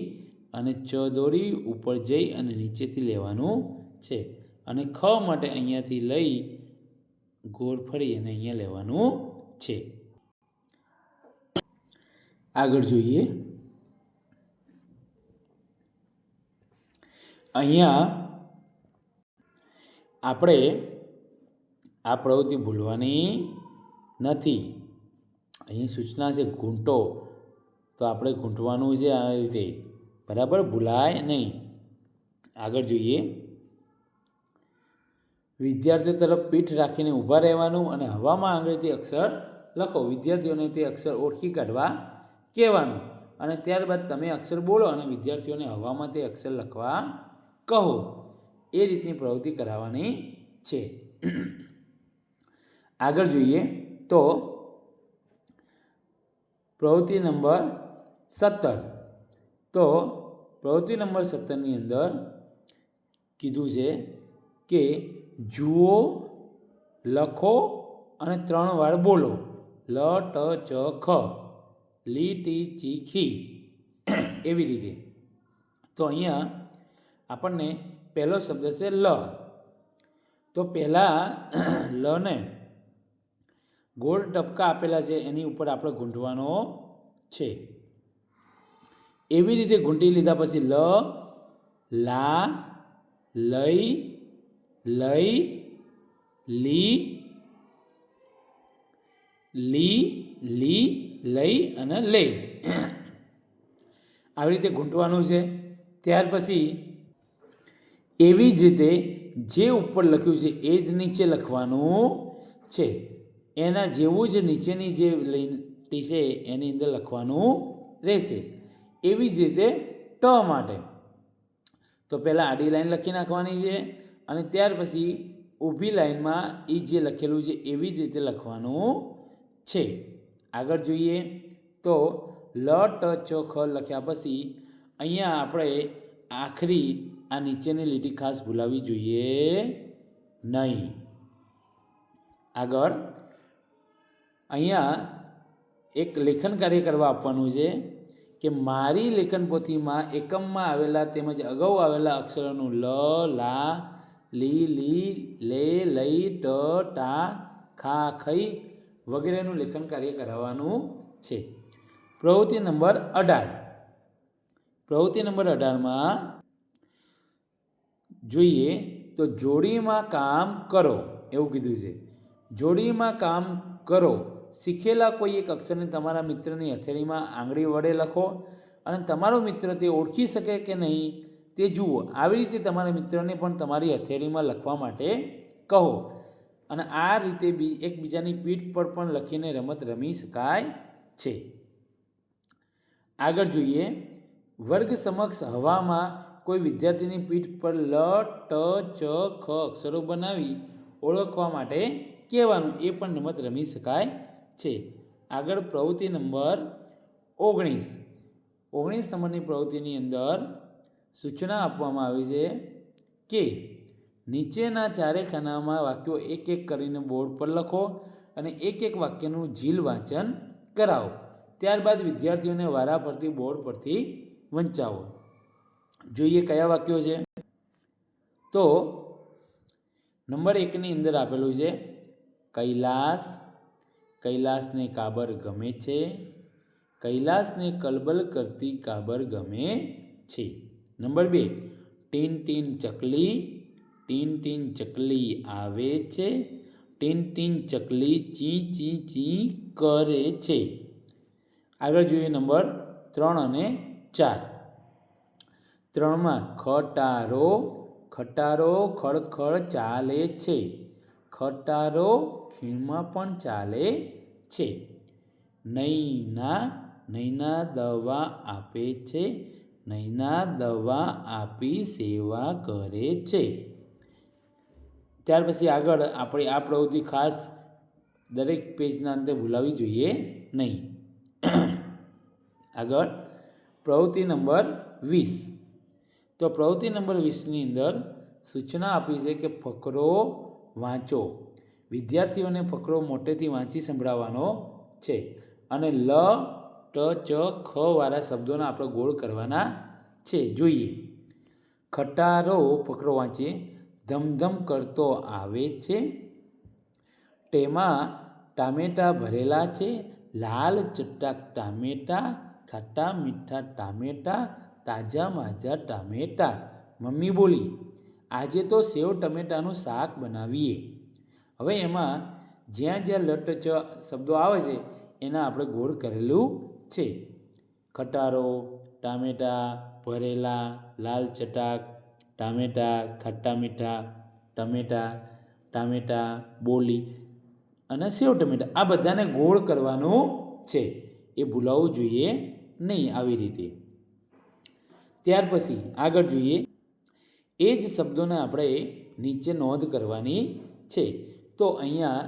અને ચ દોરી ઉપર જઈ અને નીચેથી લેવાનું છે. અને ખ માટે અહીંયાથી લઈ ગોળ ફરી અને અહીંયા લેવાનું છે. આગળ જોઈએ અહીંયા આપણે આ પ્રવૃત્તિ ભૂલવાની નથી. અહીં સૂચના છે ઘૂંટો, તો આપણે ઘૂંટવાનું છે આ રીતે, બરાબર, ભૂલાય નહીં. આગળ જોઈએ વિદ્યાર્થીઓ તરફ પીઠ રાખીને ઊભા રહેવાનું અને હવામાં આંગળીથી અક્ષર લખો. વિદ્યાર્થીઓને તે અક્ષર ઓળખી કાઢવા કહેવાનું અને ત્યારબાદ તમે અક્ષર બોલો અને વિદ્યાર્થીઓને હવામાં તે અક્ષર લખવા કહો. એ રીતની પ્રવૃત્તિ કરાવવાની છે. આગળ જોઈએ તો પ્રવૃત્તિ નંબર 17. તો પ્રવૃત્તિ નંબર 17ની અંદર કીધું છે કે જુઓ, લખો અને 3 વાર બોલો. લ, ટ, ચ, ખ, લી, ટી, ચી, ખી. એવી રીતે. તો અહીંયા આપણને પહેલો શબ્દ છે લ. તો પહેલાં લને ગોળ ટપકા આપેલા છે, એની ઉપર આપણે ગૂંથવાનો છે. એવી રીતે ગૂંથી લીધા પછી લ, લા, લઈ, લઈ લી, લી, લી, લઈ અને લે. આવી રીતે ગૂંટવાનું છે. ત્યાર પછી એવી જ રીતે જે ઉપર લખ્યું છે એ જ નીચે લખવાનું છે. એના જેવું જ નીચેની જે લીટી છે એની અંદર લખવાનું રહેશે. એવી જ રીતે ટ માટે તો પહેલાં આડી લાઈન લખી નાખવાની છે અને ત્યાર પછી ઊભી લાઈનમાં એ જે લખેલું છે એવી જ રીતે લખવાનું છે. આગળ જોઈએ તો લ, ટ, ચ, ખ લખ્યા પછી અહીંયા આપણે આખરી આ નીચેની લીટી ખાસ ભૂલાવી જોઈએ નહીં. આગળ અહીંયા એક લેખન કાર્ય કરવા આપવાનું છે કે મારી લેખન પોથીમાં એકમમાં આવેલા તેમજ અગાઉ આવેલા અક્ષરોનું લ, લા, લી, લી, લે, લઈ, ટ, ટા, ખા, ખઈ વગેરેનું લેખન કાર્ય કરાવવાનું છે. પ્રવૃત્તિ નંબર 18. પ્રવૃત્તિ નંબર 18માં જોઈએ તો જોડીમાં કામ કરો એવું કીધું છે. જોડીમાં કામ કરો શીખેલા કોઈ એક અક્ષરને તમારા મિત્રની હથેળીમાં આંગળી વડે લખો અને તમારો મિત્ર તે ઓળખી શકે કે નહીં તે જુઓ. આવી રીતે તમારા મિત્રને પણ તમારી હથેળીમાં લખવા માટે કહો અને આ રીતે એકબીજાની પીઠ પર પણ લખીને રમત રમી શકાય છે. આગળ જોઈએ વર્ગ સમક્ષ હવામાં કોઈ વિદ્યાર્થીની પીઠ પર લ, ટ, ચ, ખ અક્ષરો બનાવી ઓળખવા માટે કહેવાનું. એ પણ રમત રમી શકાય છે. આગળ પ્રવૃત્તિ નંબર 19. 19 નંબરની પ્રવૃત્તિની અંદર સૂચના આપવામાં આવી છે કે નીચેના ચારે ખાનામાં વાક્યો એક એક કરીને બોર્ડ પર લખો અને એક એક વાક્યનું જીલ વાંચન કરાવો. ત્યારબાદ વિદ્યાર્થીઓને વારાફરતી બોર્ડ પરથી વંચાવો. જોઈએ કયા વાક્યો છે. તો નંબર 1ની અંદર આપેલું છે કૈલાસ, કૈલાસને કાબર ગમે છે, કૈલાસને કલબલ કરતી કાબર ગમે છે. નંબર 2 ટીન ટીન ચકલી, ટીન ટીન ચકલી આવે છે, ટીન ટીન ચકલી ચી ચી ચી કરે છે. આગળ જોઈએ નંબર 3 અને 4. 3માં ખટારો, ખટારો ખડખડ ચાલે છે, ખટારો ખીણમાં પણ ચાલે છે. નૈના, નૈના દવા આપે છે, નૈના દવા આપી સેવા કરે છે. ત્યાર પછી આગળ આપણે આ પ્રવૃત્તિ ખાસ દરેક પેજના અંતે ભૂલાવી જોઈએ નહીં. આગળ પ્રવૃત્તિ નંબર 20. તો પ્રવૃત્તિ નંબર 20ની અંદર સૂચના આપી છે કે ફકરો વાંચો. વિદ્યાર્થીઓને ફકરો મોટેથી વાંચી સંભળાવવાનો છે અને લ, ટ, ચ, ખ વાળા શબ્દોના આપણે ગોળ કરવાના છે. જોઈએ ખટારો ફકરો વાંચીએ. ધમધમ કરતો આવે છે, તેમાં ટામેટાં ભરેલા છે, લાલ ચટાક ટામેટાં, ખાટા મીઠા ટામેટાં, તાજા માજા ટામેટાં. મમ્મી બોલી આજે તો સેવ ટમેટાનું શાક બનાવીએ. હવે એમાં જ્યાં જ્યાં લ, ટ, ચ શબ્દો આવે છે એના આપણે ગોળ કરેલું છે. ખટારો, ટામેટાં, ભરેલા, લાલ ચટાક ટામેટાં, ખાટા મીઠા ટમેટાં, ટામેટાં, બોલી અને સેવ ટમેટાં આ બધાને ગોળ કરવાનું છે. એ ભૂલાવવું જોઈએ નહીં. આવી રીતે ત્યાર પછી આગળ જોઈએ એ જ શબ્દોને આપણે નીચે નોંધ કરવાની છે. તો અહીંયા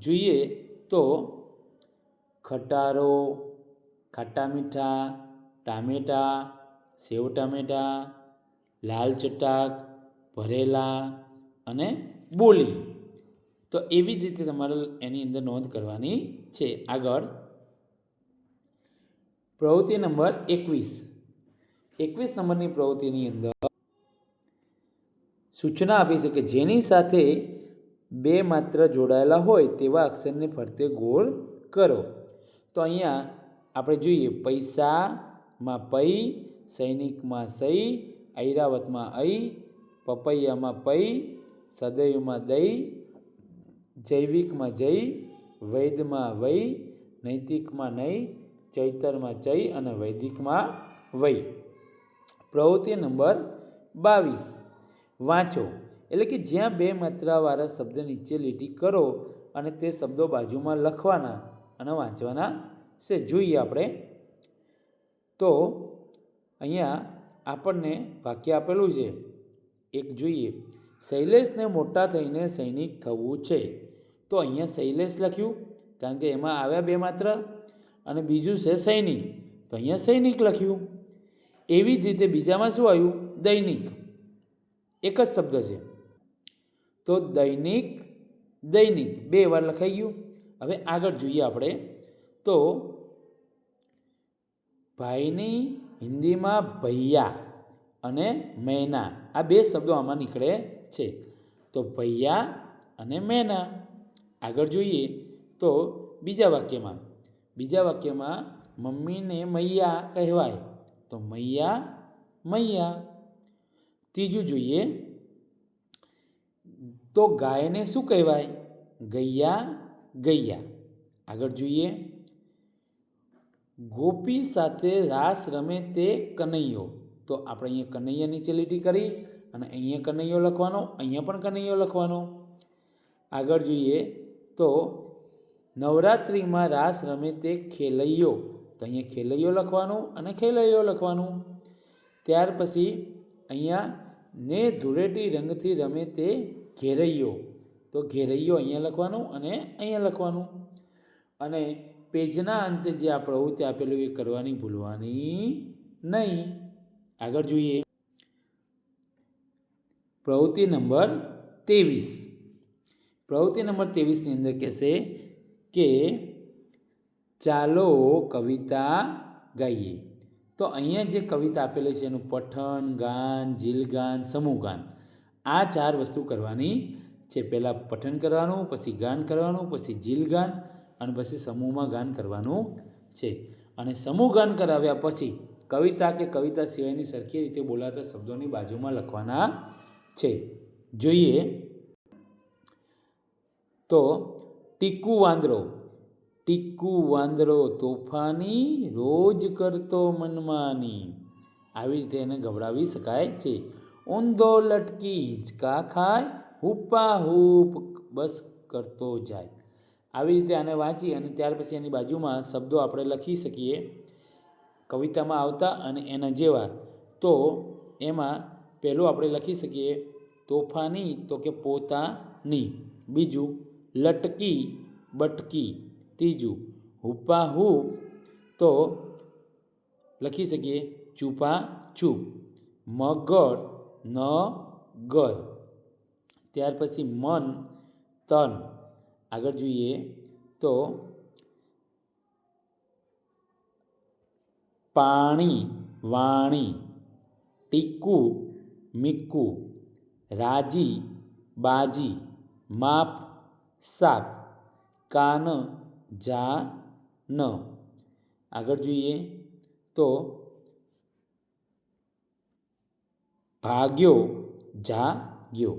જોઈએ તો ખટારો, ખાટા મીઠા, ટામેટાં, સેવ ટામેટાં, લાલ ચટાક, ભરેલા અને બોલી. તો એવી જ રીતે તમારે એની અંદર નોંધ કરવાની છે. આગળ પ્રવૃત્તિ નંબર 21. 21 નંબરની પ્રવૃત્તિની અંદર સૂચના આપી છે કે જેની સાથે બે માત્ર જોડાયેલા હોય તેવા અક્ષરને ફરતે ગોળ કરો. તો અહીંયા આપણે જોઈએ પૈસામાં પૈ, સૈનિકમાં સઈ, ઐરાવતમાં ઐ, પપૈયામાં પૈ, સદૈવમાં દઈ, જૈવિકમાં જય, વૈદમાં વૈ, નૈતિકમાં નૈ, ચૈતરમાં ચૈ અને વૈદિકમાં વૈ. પ્રવૃત્તિ નંબર 22 વાંચો. એટલે કે જ્યાં બે માત્રાવાળા શબ્દ નીચે લીટી કરો અને તે શબ્દો બાજુમાં લખવાના અને વાંચવાના છે. જોઈએ આપણે તો અહીંયા આપણને વાક્ય આપેલું છે એક. જોઈએ, શૈલેષને મોટા થઈને સૈનિક થવું છે. તો અહીંયા શૈલેષ લખ્યું કારણ કે એમાં આવ્યા બે માત્ર, અને બીજું છે સૈનિક, તો અહીંયા સૈનિક લખ્યું. એવી જ રીતે બીજામાં શું આવ્યું? દૈનિક. એક જ શબ્દ છે તો દૈનિક, દૈનિક બે વાર લખાઈ ગયું. હવે આગળ જોઈએ આપણે તો ભાઈની હિન્દીમાં ભૈયા અને મૈના, આ બે શબ્દો આમાં નીકળે છે. તો ભૈયા અને મૈના. આગળ જોઈએ તો બીજા વાક્યમાં મમ્મીને મૈયા કહેવાય, તો મૈયા, મૈયા. ત્રીજું જોઈએ તો ગાયને શું કહેવાય? ગૈયા, ગૈયા. આગળ જોઈએ, ગોપી સાથે રાસ રમે તે કનૈયો, તો આપણે અહીંયા કનૈયા નીચે લીટી કરી અને અહીંયા કનૈયો લખવાનો, અહીંયા પણ કનૈયો લખવાનો. આગળ જોઈએ તો નવરાત્રિમાં રાસ રમે તે ખેલૈયો, તો અહીંયા ખેલૈયો લખવાનું અને ખેલૈયો લખવાનું. ત્યાર પછી અહીંયા ને ધૂળેટી રંગથી રમે તે ઘેરૈયો, તો ઘેરૈયો અહીંયા લખવાનું અને અહીંયા લખવાનું. અને પેજના અંતે જે આ પ્રવૃત્તિ આપેલું એ કરવાની ભૂલવાની નહીં. આગળ જોઈએ પ્રવૃત્તિ નંબર 23. પ્રવૃત્તિ નંબર 23ની અંદર કહેશે કે ચાલો કવિતા ગાઈએ. તો અહીંયા જે કવિતા આપેલી છે એનું પઠન, ગાન, જીલગાન, સમૂહગાન, આ 4 વસ્તુ કરવાની છે. પહેલાં પઠન કરવાનું, પછી ગાન કરવાનું, પછી જીલગાન અને પછી સમૂહમાં ગાન કરવાનું છે. અને સમૂહગાન કરાવ્યા પછી કવિતા કે કવિતા સિવાયની સરખી રીતે બોલાતા શબ્દોની બાજુમાં લખવાના છે. જોઈએ તો ટીકુ વાંદરો, ટીકુ વાંદરો તોફાની, રોજ કરતો મનમાની, આવી રીતે એને ગવડાવી શકાય છે. ઊંધો લટકી હિંચકા ખાય, હુપા હૂપ બસ કરતો જાય. આવી રીતે આને વાંચી અને ત્યાર પછી એની બાજુમાં શબ્દો આપણે લખી શકીએ કવિતામાં આવતા અને એના જેવા. તો એમાં પહેલું આપણે લખી શકીએ તોફાની, તો કે પોતાની. બીજું લટકી, બટકી. ત્રીજું હુપા હૂપ, તો લખી શકીએ ચૂપા ચૂપ. મગર, ન ગર. ત્યાર પછી મન, તન. આગળ જોઈએ તો પાણી, વાણી. ટીકું, મીકું. રાજી, બાજી. માપ, સાપ. કાન, જા, ન. આગળ જોઈએ તો ભાગ્યો, જાગ્યો.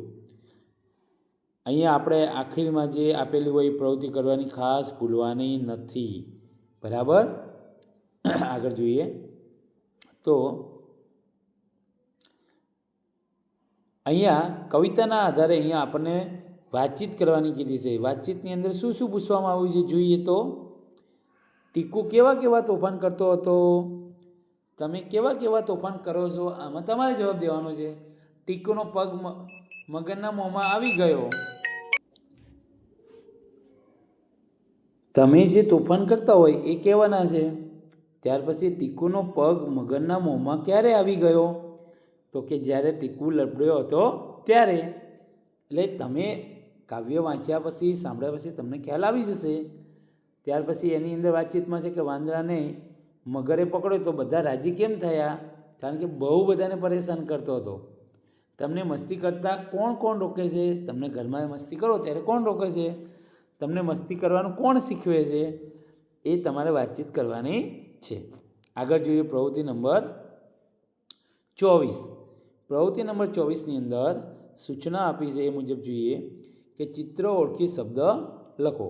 અહીંયા આપણે આખીરમાં જે આપેલી હોય એ પ્રવૃત્તિ કરવાની ખાસ ભૂલવાની નથી. બરાબર. આગળ જોઈએ તો અહીંયા કવિતાના આધારે અહીંયા આપણને વાતચીત કરવાની કીધી છે. વાતચીતની અંદર શું શું પૂછવામાં આવ્યું છે જોઈએ તો ટીકુ કેવા કેવા તોફાન કરતો હતો? તમે કેવા કેવા તોફાન કરો છો? આમાં તમારે જવાબ દેવાનો છે. ટીકુનો પગ મગરના મોંમાં આવી ગયો. તમે જે તોફાન કરતા હોય એ કહેવાના છે. ત્યાર પછી ટીકુનો પગ મગરના મોંમાં ક્યારે આવી ગયો? તો કે જ્યારે ટીકુ લબડ્યો હતો ત્યારે. એટલે તમે કાવ્ય વાંચ્યા પછી, સાંભળ્યા પછી તમને ખ્યાલ આવી જશે. ત્યાર પછી એની અંદર વાતચીતમાં છે કે વાંદરાને મગરે પકડ્યો તો બધા રાજી કેમ થયા? કારણ કે બહુ બધાને પરેશાન કરતો હતો. તમને મસ્તી કરતાં કોણ કોણ રોકે છે? તમને ઘરમાં મસ્તી કરો ત્યારે કોણ રોકે છે? તમને મસ્તી કરવાનું કોણ શીખવે છે? એ તમારે વાતચીત કરવાની છે. આગળ જોઈએ પ્રવૃત્તિ નંબર 24. પ્રવૃત્તિ નંબર 24ની અંદર સૂચના આપી છે એ મુજબ જોઈએ કે ચિત્રો ઓળખી શબ્દ લખો.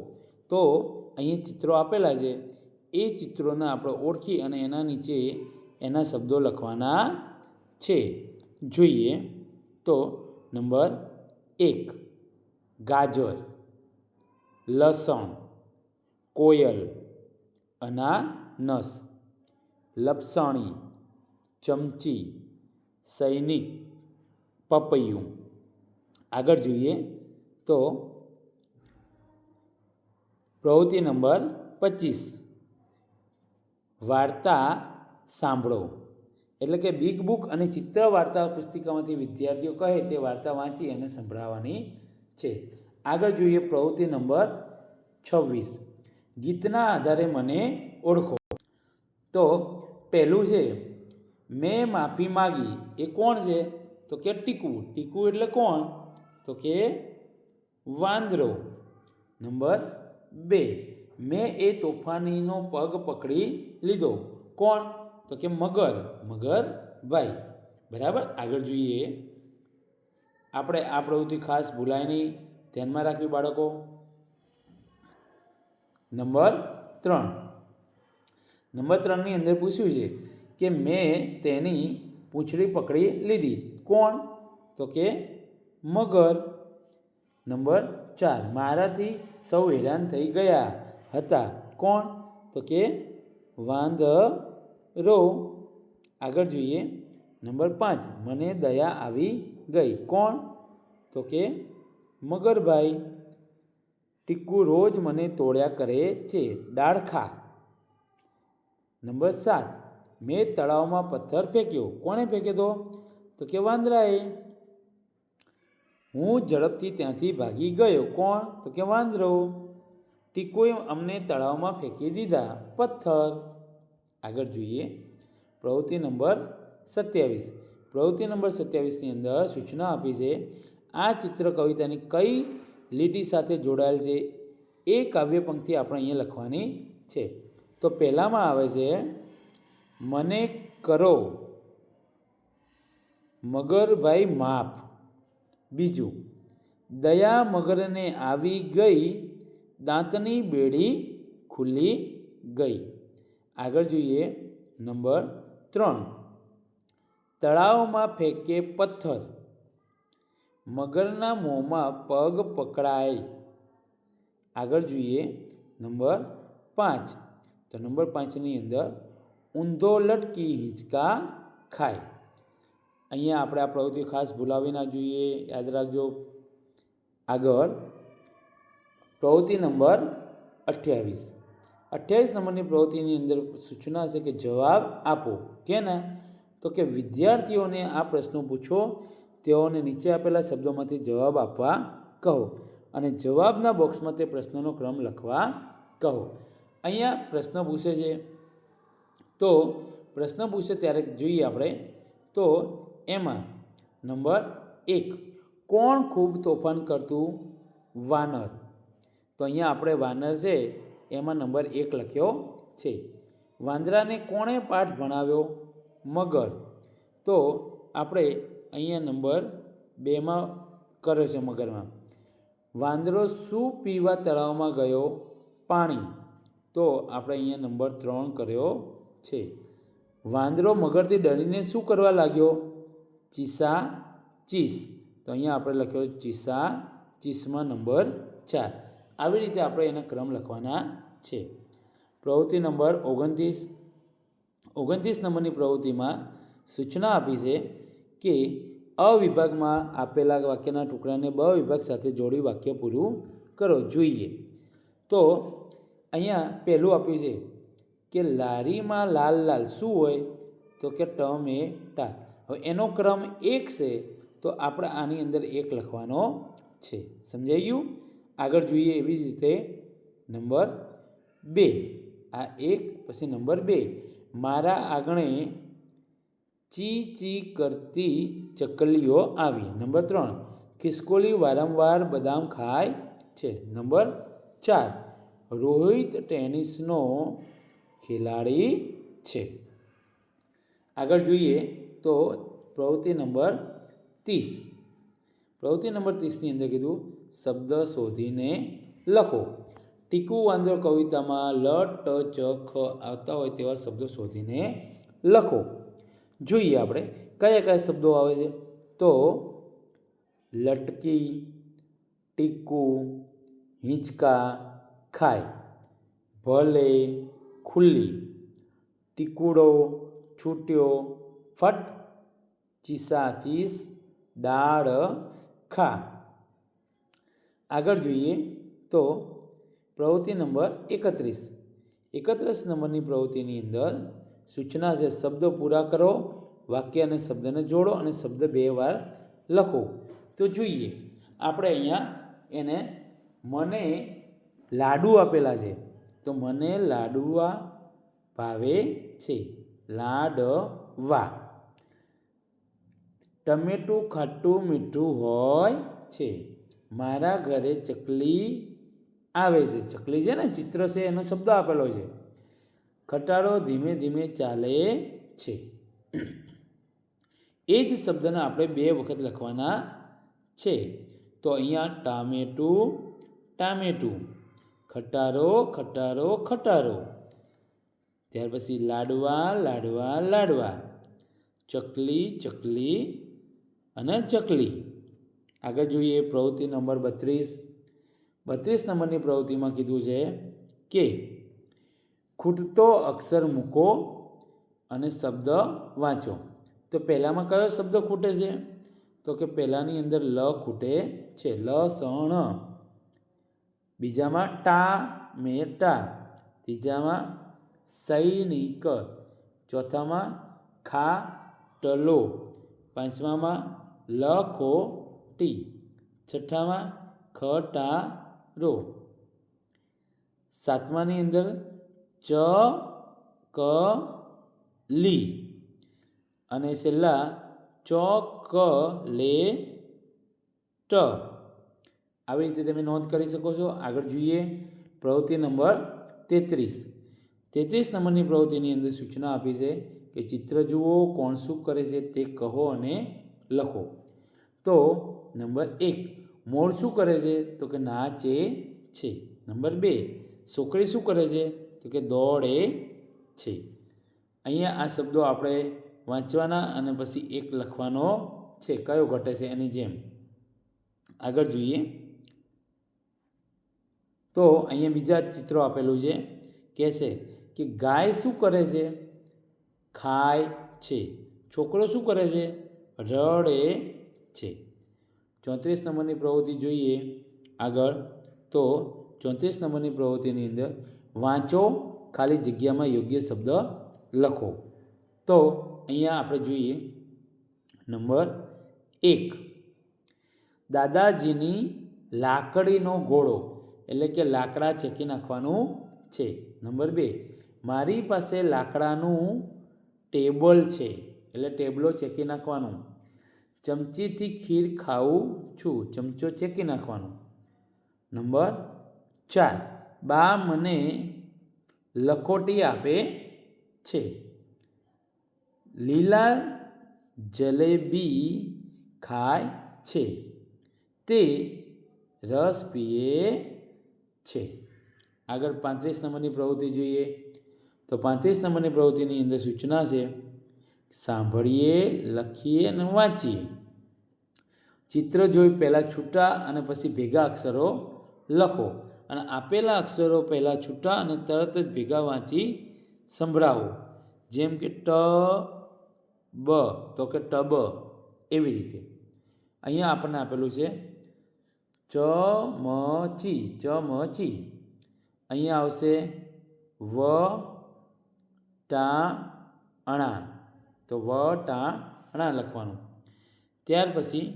તો અહીંયા ચિત્રો આપેલા છે, એ ચિત્રોને આપણે ઓળખી અને એના નીચે એના શબ્દો લખવાના છે. જોઈએ તો નંબર 1, ગાજર, લસણ, કોયલ, અનાનસ, લપસણી, ચમચી, સૈનિક, પપૈયું. આગળ જોઈએ તો પ્રવૃત્તિ નંબર 25, વાર્તા સાંભળો. એટલે કે બિગ બુક અને ચિત્ર વાર્તા પુસ્તિકામાંથી વિદ્યાર્થીઓ કહે તે વાર્તા વાંચી અને સંભળાવવાની છે. આગળ જોઈએ પ્રવૃત્તિ નંબર 26, ગીતના આધારે મને ઓળખો. તો પહેલું છે, મેં માફી માગી. એ કોણ છે? તો કે ટીકુ. ટીકુ એટલે કોણ? તો કે વાંદરો. નંબર 2, મેં એ તોફાનીનો પગ પકડી લીધો. કોણ? તો કે મગર. મગરભાઈ. બરાબર. આગળ જોઈએ. આપણે આ પ્રવૃત્તિ ખાસ ભૂલાય નહીં, ધ્યાનમાં રાખવી બાળકો. નંબર 3, નંબર 3ની અંદર પૂછ્યું છે કે મેં તેની પૂંછડી પકડી લીધી. કોણ? તો કે મગર. નંબર 4, મારાથી સૌ હેરાન થઈ ગયા હતા. કોણ? તો કે વાંદરો. આગળ જોઈએ. નંબર 5, મને દયા આવી ગઈ. કોણ? તો કે મગરભાઈ. ટીકુ રોજ મને તોડ્યા કરે છે. ડાળખા. નંબર 7, મેં તળાવમાં પથ્થર ફેંક્યો. કોણે ફેંક્યો તો? તો કે વાંદરાએ. હું ઝડપથી ત્યાંથી ભાગી ગયો. કોણ? તો કે વાંદરો. ટીકુએ અમને તળાવમાં ફેંકી દીધા પથ્થર. આગળ જોઈએ પ્રવૃત્તિ નંબર 27. પ્રવૃત્તિ નંબર 27ની અંદર સૂચના આપી છે, આ ચિત્ર કવિતાની કઈ લીટી સાથે જોડાયેલ છે એ કાવ્ય પંક્તિ આપણે અહીંયા લખવાની છે. તો પહેલામાં આવે છે, મને કરો મગરભાઈ માફ. બીજું, દયા મગરને આવી ગઈ, દાંતની બેડી ખુલ્લી ગઈ. આગળ જોઈએ નંબર 3, તળાવમાં ફેંકે પથ્થર, મગરના મોંમાં પગ પકડાય. આગળ જોઈએ નંબર 5. તો નંબર 5ની અંદર ઊંધો લટકી હિંચકા ખાય. અહીંયા આપણે આ પ્રવૃત્તિ ખાસ ભૂલાવી ના જોઈએ, યાદ રાખજો. આગળ પ્રવૃત્તિ નંબર 28. 28 નંબરની પ્રવૃત્તિની અંદર સૂચના છે કે જવાબ આપો. કેના? તો કે વિદ્યાર્થીઓને આ પ્રશ્નો પૂછો, તેઓને નીચે આપેલા શબ્દોમાંથી જવાબ આપવા કહો અને જવાબના બોક્સમાં તે પ્રશ્નનો ક્રમ લખવા કહો. અહીંયા પ્રશ્ન પૂછે છે, તો પ્રશ્ન પૂછે ત્યારે જોઈએ આપણે. તો એમાં નંબર 1, કોણ ખૂબ તોફાન કરતું? વાનર. તો અહીંયા આપણે વાનર છે એમાં નંબર 1 લખ્યો છે. વાંદરાને કોણે પાઠ ભણાવ્યો? મગર. તો આપણે અહીંયા નંબર 2માં કર્યો છે મગરમાં. વાંદરો શું પીવા તળાવમાં ગયો? પાણી. તો આપણે અહીંયા નંબર 3 કર્યો છે. વાંદરો મગરથી ડરીને શું કરવા લાગ્યો? ચીસા ચીસ. તો અહીંયા આપણે લખ્યો ચીસા ચીસમાં નંબર 4. આવી રીતે આપણે એના ક્રમ લખવાના છે. પ્રવૃત્તિ નંબર 29. 29 નંબરની પ્રવૃત્તિમાં સૂચના આપી છે કે અ વિભાગમાં આપેલા વાક્યના ટુકડાને બ વિભાગ સાથે જોડી વાક્ય પૂરું કરો. જોઈએ તો અહીંયા પહેલું આપ્યું છે કે લારીમાં લાલ લાલ શું હોય? તો કે ટમેટા. હવે એનો ક્રમ 1 છે, તો આપણે આની અંદર 1 લખવાનો છે. સમજાઈ ગયું? આગળ જોઈએ એવી જ રીતે નંબર 2. આ 1 પછી નંબર 2, મારા આંગણે ચી ચી કરતી ચકલીઓ આવી. નંબર 3, ખિસકોલી વારંવાર બદામ ખાય છે. નંબર 4, રોહિત ટેનિસનો ખેલાડી છે. આગળ જોઈએ તો પ્રવૃત્તિ નંબર 30. પ્રવૃત્તિ નંબર 30ની અંદર કીધું શબ્દ શોધીને લખો. ટીકુ વાંદરો કવિતામાં લ, ટ, ચ, ખ આવતા હોય તેવા શબ્દો શોધીને લખો. જોઈએ આપણે કયા કયા શબ્દો આવે છે. તો લટકી, ટીકુ, હિંચકા, ખાય, ભલે, ખુલ્લી, ટીકુડો, છૂટ્યો, ફટ, ચીસાચીસ, ડાળ, ખા. આગળ જોઈએ તો પ્રવૃત્તિ નંબર 31. 31 નંબરની પ્રવૃત્તિની અંદર સૂચના છે શબ્દો પૂરા કરો, વાક્ય અને શબ્દને જોડો અને શબ્દ 2 વાર લખો. તો જોઈએ આપણે અહીંયા એને મને લાડુ આપેલા છે. તો મને લાડુઆ ભાવે છે, લાડવા. ટમેટું ખાટું મીઠું હોય છે, મારા ઘરે ચકલી આવે છે. ચકલી છે ને, ચિત્ર છે, એનો શબ્દ આપેલો છે. ખટારો ધીમે ધીમે ચાલે છે. એ જ શબ્દને આપણે 2 વખત લખવાના છે. તો અહીંયા ટામેટું, ટામેટું, ખટારો, ખટારો, ખટારો. ત્યાર પછી લાડવા, લાડવા, લાડવા, ચકલી, ચકલી અને ચકલી. આગળ જોઈએ પ્રવૃત્તિ નંબર 32. 32 નંબરની પ્રવૃત્તિમાં કીધું છે કે ખૂટતો અક્ષર મૂકો અને શબ્દ વાંચો. તો પહેલામાં કયો શબ્દ ખૂટે છે? તો કે પહેલાંની અંદર લ ખૂટે છે, લસણ. બીજામાં ટા, મેટા. ત્રીજામાં સૈનિક. ચોથામાં ખાટલો. પાંચમામાં લખોટી. છઠ્ઠામાં ખટારો. સાતમાની અંદર ચકલી. અને છેલ્લા ચોકલેટ. આવી રીતે તમે નોંધ કરી શકો છો. આગળ જોઈએ પ્રવૃત્તિ નંબર 33. 33 નંબરની પ્રવૃત્તિની અંદર સૂચના આપી છે કે ચિત્ર જુઓ, કોણ શું કરે છે તે કહો અને લખો. તો નંબર 1, મોર શું કરે છે? તો કે નાચે છે. નંબર 2, છોકરી શું કરે છે? તો કે દોડે છે. અહીંયા આ શબ્દો આપણે વાંચવાના અને પછી એક લખવાનો છે, કયો ઘટે છે એની જેમ. આગળ જોઈએ તો અહીંયા બીજા ચિત્રો આપેલું છે. કહેશે કે ગાય શું કરે છે? ખાય છે. છોકરો શું કરે છે? રડે છે. 34 નંબરની પ્રવૃત્તિ જોઈએ આગળ. તો 34 નંબરની પ્રવૃત્તિની અંદર વાંચો, ખાલી જગ્યામાં યોગ્ય શબ્દ લખો. તો અહીંયા આપણે જોઈએ નંબર 1, દાદાજીની લાકડીનો ઘોડો, એટલે કે લાકડા ચેકી નાખવાનું છે. નંબર 2, મારી પાસે લાકડાનું ટેબલ છે, એટલે ટેબલો ચેકી નાખવાનું. ચમચીથી ખીર ખાઉં છું, ચમચો ચેકી નાખવાનું. નંબર 4, બા મને લખોટી આપે છે. લીલા જલેબી ખાય છે, તે રસ પીએ છે. આગળ 35 નંબરની પ્રવૃત્તિ જોઈએ. તો 35 નંબરની પ્રવૃત્તિની અંદર સૂચના છે સાંભળીએ, લખીએ અને વાંચીએ. ચિત્ર જોઈ પહેલાં છૂટા અને પછી ભેગા અક્ષરો લખો અને આપેલા અક્ષરો પહેલાં છૂટા અને તરત જ ભેગા વાંચી સંભળાવો. જેમ કે ટ બ, તો કે ટબ, એવી રીતે. અહીંયા આપણને આપેલું છે ચમચી, ચમચી. અહીંયા આવશે વટાણા, તો વટાણા લખવાનું. ત્યાર પછી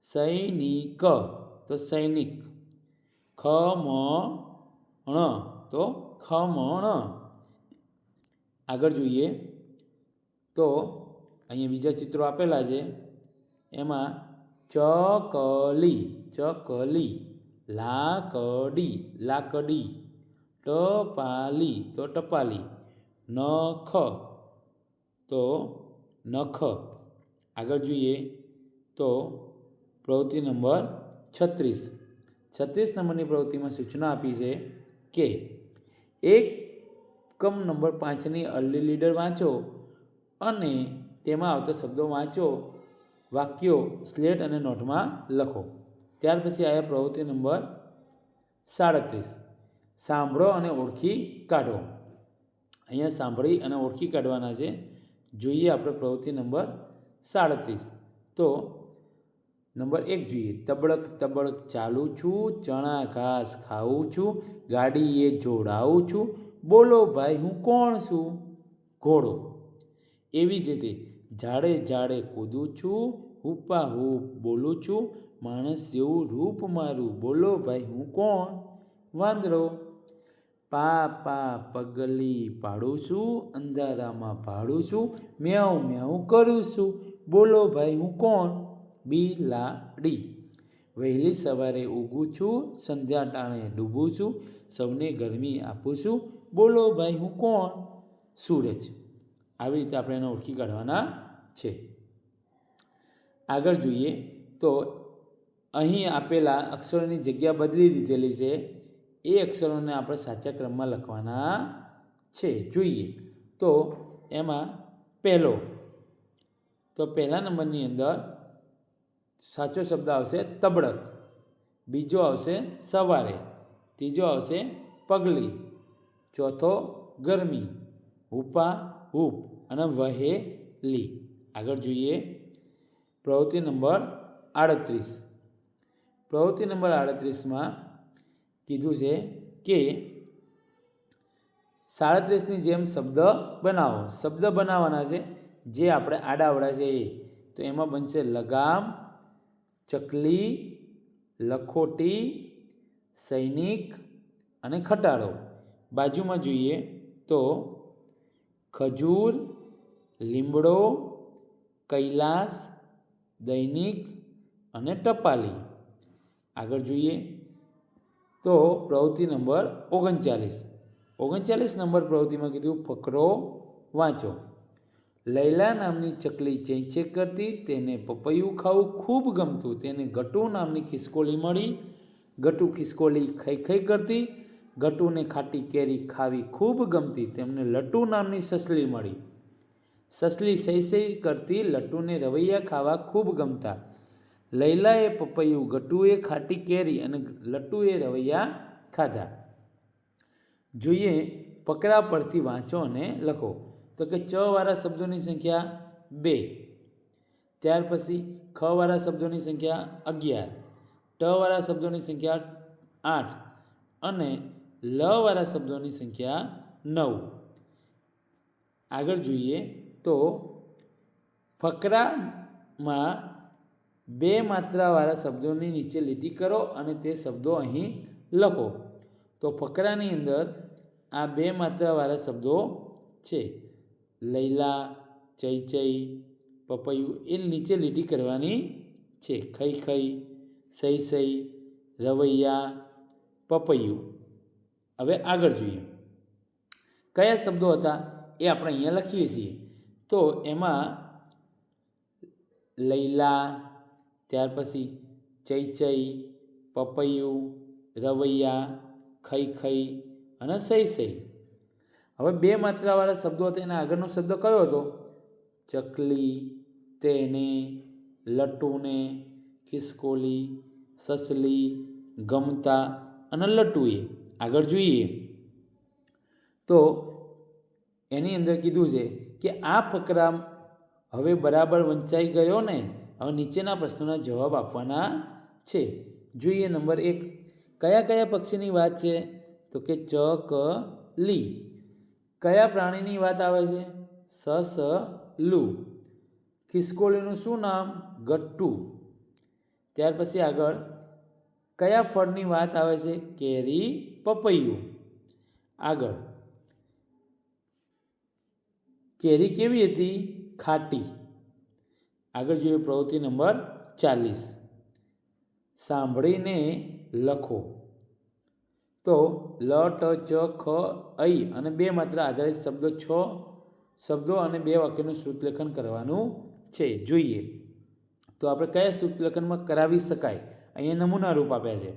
સૈનિક, તો સૈનિક. ખમણ, તો ખમણ. આગળ જોઈએ તો અહીંયા બીજા ચિત્રો આપેલા છે. એમાં ચકલી, ચકલી. લાકડી, લાકડી. ટપાલી, તો ટપાલી. નખ, તો નખ. આગળ જોઈએ તો પ્રવૃત્તિ નંબર 36 નંબરની પ્રવૃત્તિમાં સૂચના આપી છે કે એકમ નંબર 5ની અર્લી લીડર વાંચો અને તેમાં આવતા શબ્દો વાંચો, વાક્યો સ્લેટ અને નોટમાં લખો. ત્યાર પછી આવ્યા પ્રવૃત્તિ નંબર 37, સાંભળો અને ઓળખી કાઢો. અહીંયા સાંભળી અને ઓળખી કાઢવાના છે. જોઈએ આપણે પ્રવૃત્તિ નંબર 37. તો નંબર 1 જોઈએ. તબડક તબડક ચાલું છું, ચણા ઘાસ ખાઉં છું, ગાડીએ જોડાઉં છું, બોલો ભાઈ હું કોણ છું? ઘોડો. એવી જ રીતે ઝાડે ઝાડે કૂદું છું, હુપા હૂપ બોલું છું, માણસ જેવું રૂપ મારું, બોલો ભાઈ હું કોણ? વાંદરો. પા પા પગલી પાડું છું, અંધારામાં ભાડું છું, મ્યાઉ મ્યાઉ કરું છું, બોલો ભાઈ હું કોણ? બિલાડી. વહેલી સવારે ઊગું છું, સંધ્યા ટાણે ડૂબું છું, સૌને ગરમી આપું છું, બોલો ભાઈ હું કોણ? સૂરજ. આવી રીતે આપણે એને ઓળખી કાઢવાના છે. આગળ જોઈએ તો અહીં આપેલા અક્ષરોની જગ્યા બદલી દીધેલી છે. એ અક્ષરોને આપણે સાચા ક્રમમાં લખવાના છે. જોઈએ તો એમાં પહેલા નંબરની અંદર સાચો શબ્દ આવશે તબડક, બીજો આવશે સવારે, ત્રીજો આવશે પગલી, ચોથો ગરમી, હુપા હૂપ અને વહેલી. આગળ જોઈએ પ્રવૃત્તિ નંબર 38. પ્રવૃત્તિ નંબર 38માં કીધું છે કે 37ની જેમ શબ્દ બનાવો. શબ્દ બનાવવાના છે જે આપણે આડાવડા છે એ. તો એમાં બનશે લગામ, ચકલી, લખોટી, સૈનિક અને ખટારો. બાજુમાં જોઈએ તો ખજૂર, લીમડો, કૈલાસ, દૈનિક અને ટપાલી. આગળ જોઈએ તો પ્રવૃત્તિ નંબર 39 નંબર પ્રવૃત્તિમાં કીધું ફકરો વાંચો. લૈલા નામની ચકલી ચેંચે કરતી, તેને પપૈયું ખાવું ખૂબ ગમતું, તેને ગટુ નામની ખિસકોલી મળી, ગટુ ખિસકોલી ખઈ ખઈ કરતી, ગટુને ખાટી કેરી ખાવી ખૂબ ગમતી, તેમને લટ્ટુ નામની સસલી મળી, સસલી સહી સહી કરતી, લટ્ટુને રવૈયા ખાવા ખૂબ ગમતા, લૈલાએ પપૈયું, ગટુએ ખાટી કેરી અને લટ્ટુએ રવૈયા ખાધા. જોઈએ ફકરા પરથી વાંચો અને લખો. તો કે ચ વાળા શબ્દોની સંખ્યા 2, ત્યાર પછી ખ વાળા શબ્દોની સંખ્યા 11, ટ વાળા શબ્દોની સંખ્યા 8 અને લ વાળા શબ્દોની સંખ્યા 9. આગળ જોઈએ તો ફકરામાં 2 માત્રાવાળા શબ્દોની નીચે લીટી કરો અને તે શબ્દો અહીં લખો. તો ફકરાની અંદર આ 2 માત્રાવાળા શબ્દો છે. લૈલા, ચૈચઈ, પપૈયું એ નીચે લીટી કરવાની છે. ખઈ ખઈ, સહી સહી, રવૈયા, પપૈયું. હવે આગળ જોઈએ કયા શબ્દો હતા એ આપણે અહીંયા લખીએ છીએ. તો એમાં લૈલા, ત્યાર પછી ચૈચઈ, પપૈયું, રવૈયા, ખઈ ખઈ અને સહી સહી. હવે 2 માત્રાવાળા શબ્દો હતા એના આગળનો શબ્દ કયો હતો? ચકલી, તેને, લટ્ટુને, ખિસકોલી, સસલી, ગમતા અને લટ્ટુએ. આગળ જોઈએ તો એની અંદર કીધું છે કે આ ફકરા હવે બરાબર વંચાઈ ગયો ને. હવે નીચેના પ્રશ્નોના જવાબ આપવાના છે. જોઈએ નંબર 1, કયા કયા પક્ષીની વાત છે? તો કે ચકલી. કયા પ્રાણીની વાત આવે છે? સસલું. ખિસકોલીનું શું નામ? ગટ્ટુ. ત્યાર પછી આગળ કયા ફળની વાત આવે છે? કેરી, પપૈયું. આગળ કેરી કેવી હતી? ખાટી. આગળ જોઈએ પ્રવૃત્તિ નંબર 40, સાંભળીને લખો. તો લ, ટ, ચ, ખ, ઐ અને 2 માત્રા આધારિત શબ્દો 6 શબ્દો અને 2 વાક્યનું શ્રુતલેખન કરવાનું છે. જોઈએ તો આપણે કયા શ્રુતલેખનમાં કરાવી શકાય અહીંયા નમૂના રૂપ આપ્યા છે.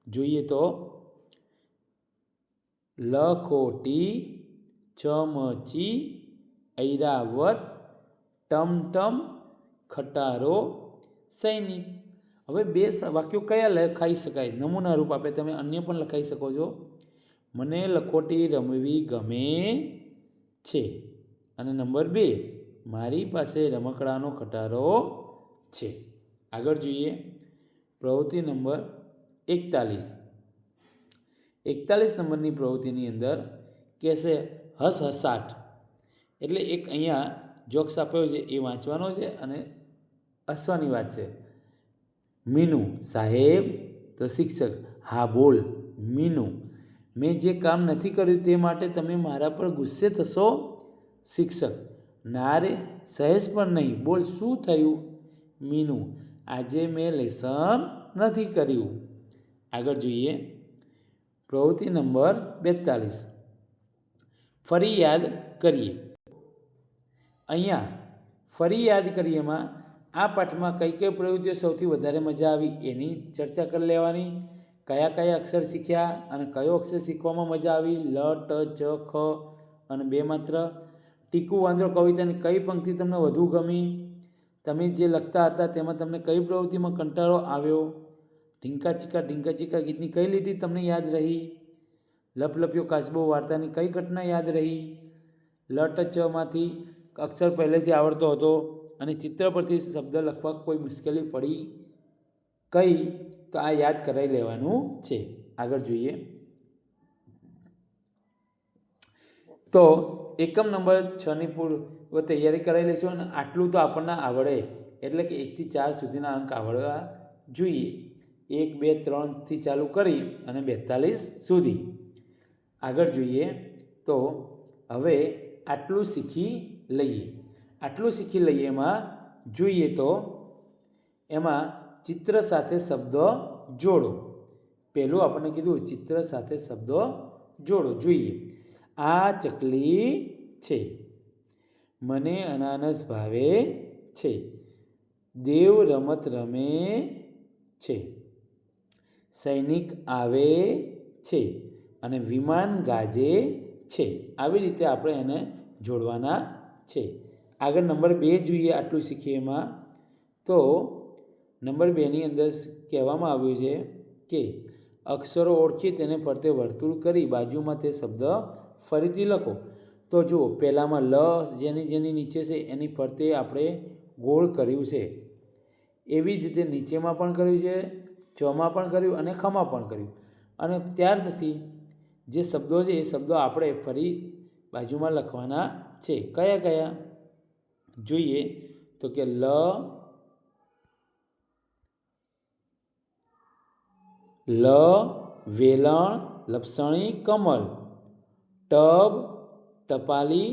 જોઈએ તો લખોટી, ચમચી, ઐરાવત, ટમટમ, ખટારો, સૈનિક. હવે 2 વાક્યો કયા લખાઈ શકાય? નમૂના રૂપ આપે. તમે અન્ય પણ લખાઈ શકો છો. મને લખોટી રમવી ગમે છે. અને નંબર 2, મારી પાસે રમકડાનો ખટારો છે. આગળ જોઈએ પ્રવૃત્તિ નંબર 41. 41 નંબરની પ્રવૃત્તિની અંદર કહેશે હસહસાટ. એટલે એક અહીંયા જોક્સ આપ્યો છે એ વાંચવાનો છે અને હસવાની વાત છે. મીનુ: સાહેબ. તો શિક્ષક: હા બોલ મીનુ, મેં જે કામ નથી કર્યું તે માટે તમે મારા પર ગુસ્સે થશો? શિક્ષક: ના રે, સહેજ પણ નહીં. બોલ શું થયું? મીનુ: આજે મેં લેસન નથી કર્યું. આગળ જોઈએ પ્રવૃત્તિ નંબર 42. ફરી યાદ કરીએ. અહીંયા ફરી યાદ કરીએમાં આ પાઠમાં કઈ કઈ પ્રવૃત્તિઓ સૌથી વધારે મજા આવી એની ચર્ચા કરી લેવાની. કયા કયા અક્ષર શીખ્યા અને કયો અક્ષર શીખવામાં મજા આવી? લ, ટ, ચ, ખ અને 2 માત્ર. ટીકુ વાંદરો કવિતાની કઈ પંક્તિ તમને વધુ ગમી? તમે જે લખતા હતા તેમાં તમને કઈ પ્રવૃત્તિમાં કંટાળો આવ્યો? ઢીંકા ચીકા ગીતની કઈ લીટી તમને યાદ રહી? લપલપ્યો કાચબો વાર્તાની કઈ ઘટના યાદ રહી? લ, ટ, ચ માંથી અક્ષર પહેલેથી આવડતો હતો અને ચિત્ર પરથી શબ્દ લખવા કોઈ મુશ્કેલી પડી કઈ? તો આ યાદ કરાવી લેવાનું છે. આગળ જોઈએ તો એકમ નંબર 6ની પૂર્વ તૈયારી કરાવી લઈશું. અને આટલું તો આપણને આવડે, એટલે કે 1 થી 4 સુધીના અંક આવડવા જોઈએ. 1, 2, 3થી ચાલુ કરી અને 42 સુધી. આગળ જોઈએ તો હવે આટલું શીખી લઈએ. આટલું શીખી લઈએ એમાં જોઈએ તો એમાં ચિત્ર સાથે શબ્દ જોડો. પહેલું આપણને કીધું ચિત્ર સાથે શબ્દ જોડો. જોઈએ આ ચકલી છે. મને અનાનસ ભાવે છે. દેવ રમત રમે છે. સૈનિક આવે છે અને વિમાન ગાજે છે. આવી રીતે આપણે એને જોડવાના છે. આગળ નંબર 2 જોઈએ. આટલું શીખીએ એમાં તો નંબર 2ની અંદર કહેવામાં આવ્યું છે કે અક્ષરો ઓળખી તેને ફરતે વર્તુળ કરી બાજુમાં તે શબ્દ ફરીથી લખો. તો જુઓ પહેલાંમાં લ જેની નીચે છે એની ફરતે આપણે ગોળ કર્યું છે. એવી જ રીતે નીચેમાં પણ કર્યું છે, ચમાં પણ કર્યું અને ખમાં પણ કર્યું. અને ત્યાર પછી જે શબ્દો છે એ શબ્દો આપણે ફરી બાજુમાં લખવાના છે. કયા કયા જોઈએ તો કે લ, વેલણ, લપસણી, કમળ. ટબ, ટપાલી,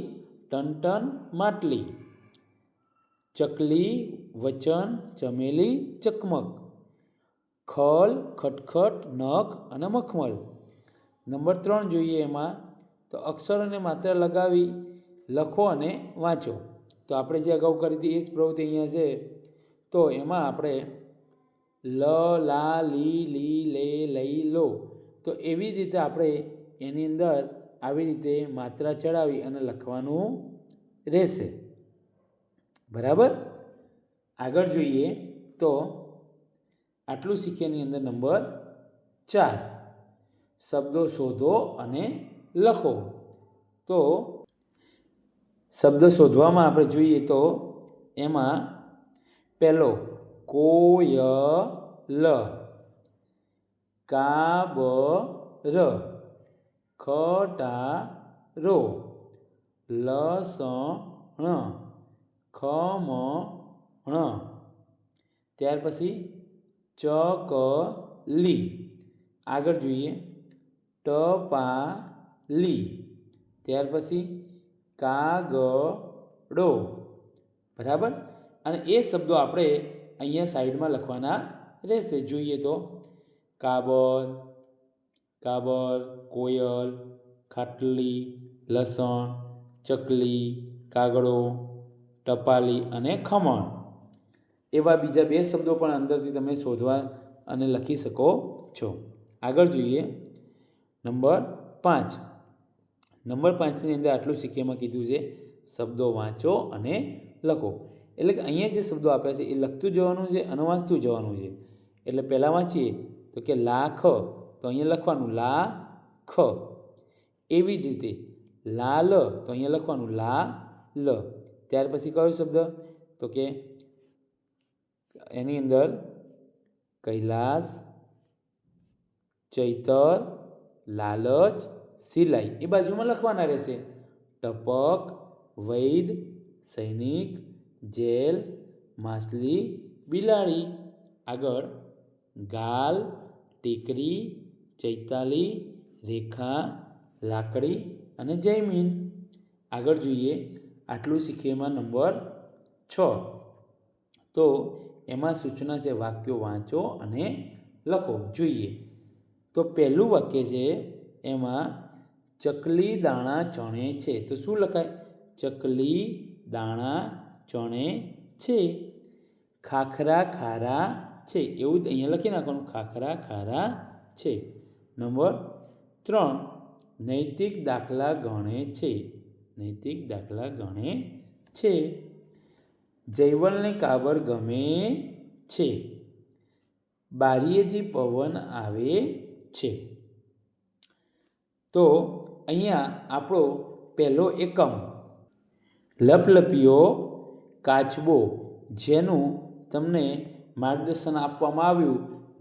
ટનટન, માટલી. ચકલી, વચન, ચમેલી, ચકમક. ખલ, ખટખટ, નખ અને મખમલ. નંબર 3 જોઈએ એમાં તો અક્ષરોને માત્ર લગાવી લખો અને વાંચો. તો આપણે જે અગાઉ કરી હતી એ જ પ્રવૃત્તિ અહીંયા છે. તો એમાં આપણે લ, લા, લી, લી, લે, લઈ, લો. તો એવી જ રીતે આપણે એની અંદર આવી રીતે માત્રા ચડાવી અને લખવાનું રહેશે. બરાબર. આગળ જોઈએ તો આટલું શીખ્યાની અંદર નંબર 4 શબ્દો શોધો અને લખો. તો શબ્દ શોધવામાં આપણે જોઈએ તો એમાં પહેલો કોયલ, કાબર, ખટારો, લસણ, ખમણ. ત્યાર પછી ચકલી. આગળ જોઈએ ટપાલી. ત્યાર પછી કાગડો. બરાબર. અને એ શબ્દો આપણે અહીંયા સાઈડમાં લખવાના રહેશે. જોઈએ તો કાબર, કોયલ, ખાટલી, લસણ, ચકલી, કાગડો, ટપાલી અને ખમણ. એવા બીજા 2 શબ્દો પણ અંદરથી તમે શોધવા અને લખી શકો છો. આગળ જોઈએ નંબર 5. નંબર 5ની અંદર આટલું શીખ્યામાં કીધું છે શબ્દો વાંચો અને લખો. એટલે કે અહીંયા જે શબ્દો આપ્યા છે એ લખતું જવાનું છે અને વાંચતું જવાનું છે. એટલે પહેલાં વાંચીએ તો કે લાખ, તો અહીંયા લખવાનું લા ખ. એવી જ રીતે લાલ, તો અહીંયા લખવાનું લા લ. ત્યાર પછી કયો શબ્દ, તો કે એની અંદર કૈલાસ, ચૈતર, લાલચ, સિલાઈ એ બાજુમાં લખવાના રહેશે. ટપક, વૈદ, સૈનિક, જેલ, માછલી, બિલાડી. આગળ ગાલ, ટીકરી, ચૈતાલી, રેખા, લાકડી અને જયમીન. આગળ જોઈએ આટલું શીખીએમાં નંબર 6. તો એમાં સૂચના છે વાક્યો વાંચો અને લખો. જોઈએ તો પહેલું વાક્ય છે એમાં ચકલી દાણા ચણે છે. તો શું લખાય? ચકલી દાણા ચણે છે. ખાખરા ખારા છે, એવું અહીંયા લખી નાખવાનું, ખાખરા ખારા છે. નંબર 3, નૈતિક દાખલા ગણે છે. નૈતિક દાખલા ગણે છે. જયવલને કાબર ગમે છે. બારીએથી પવન આવે છે. તો અહીંયા આપણો પહેલો એકમ લપલપિયો કાચબો, જેનું તમને માર્ગદર્શન આપવામાં આવ્યું,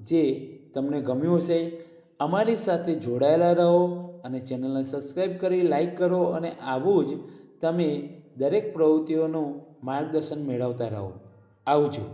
જે તમને ગમ્યું હશે. અમારી સાથે જોડાયેલા રહો અને ચેનલને સબસ્ક્રાઈબ કરી લાઈક કરો અને આવું જ તમે દરેક પ્રવૃત્તિઓનું માર્ગદર્શન મેળવતા રહો. આવજો.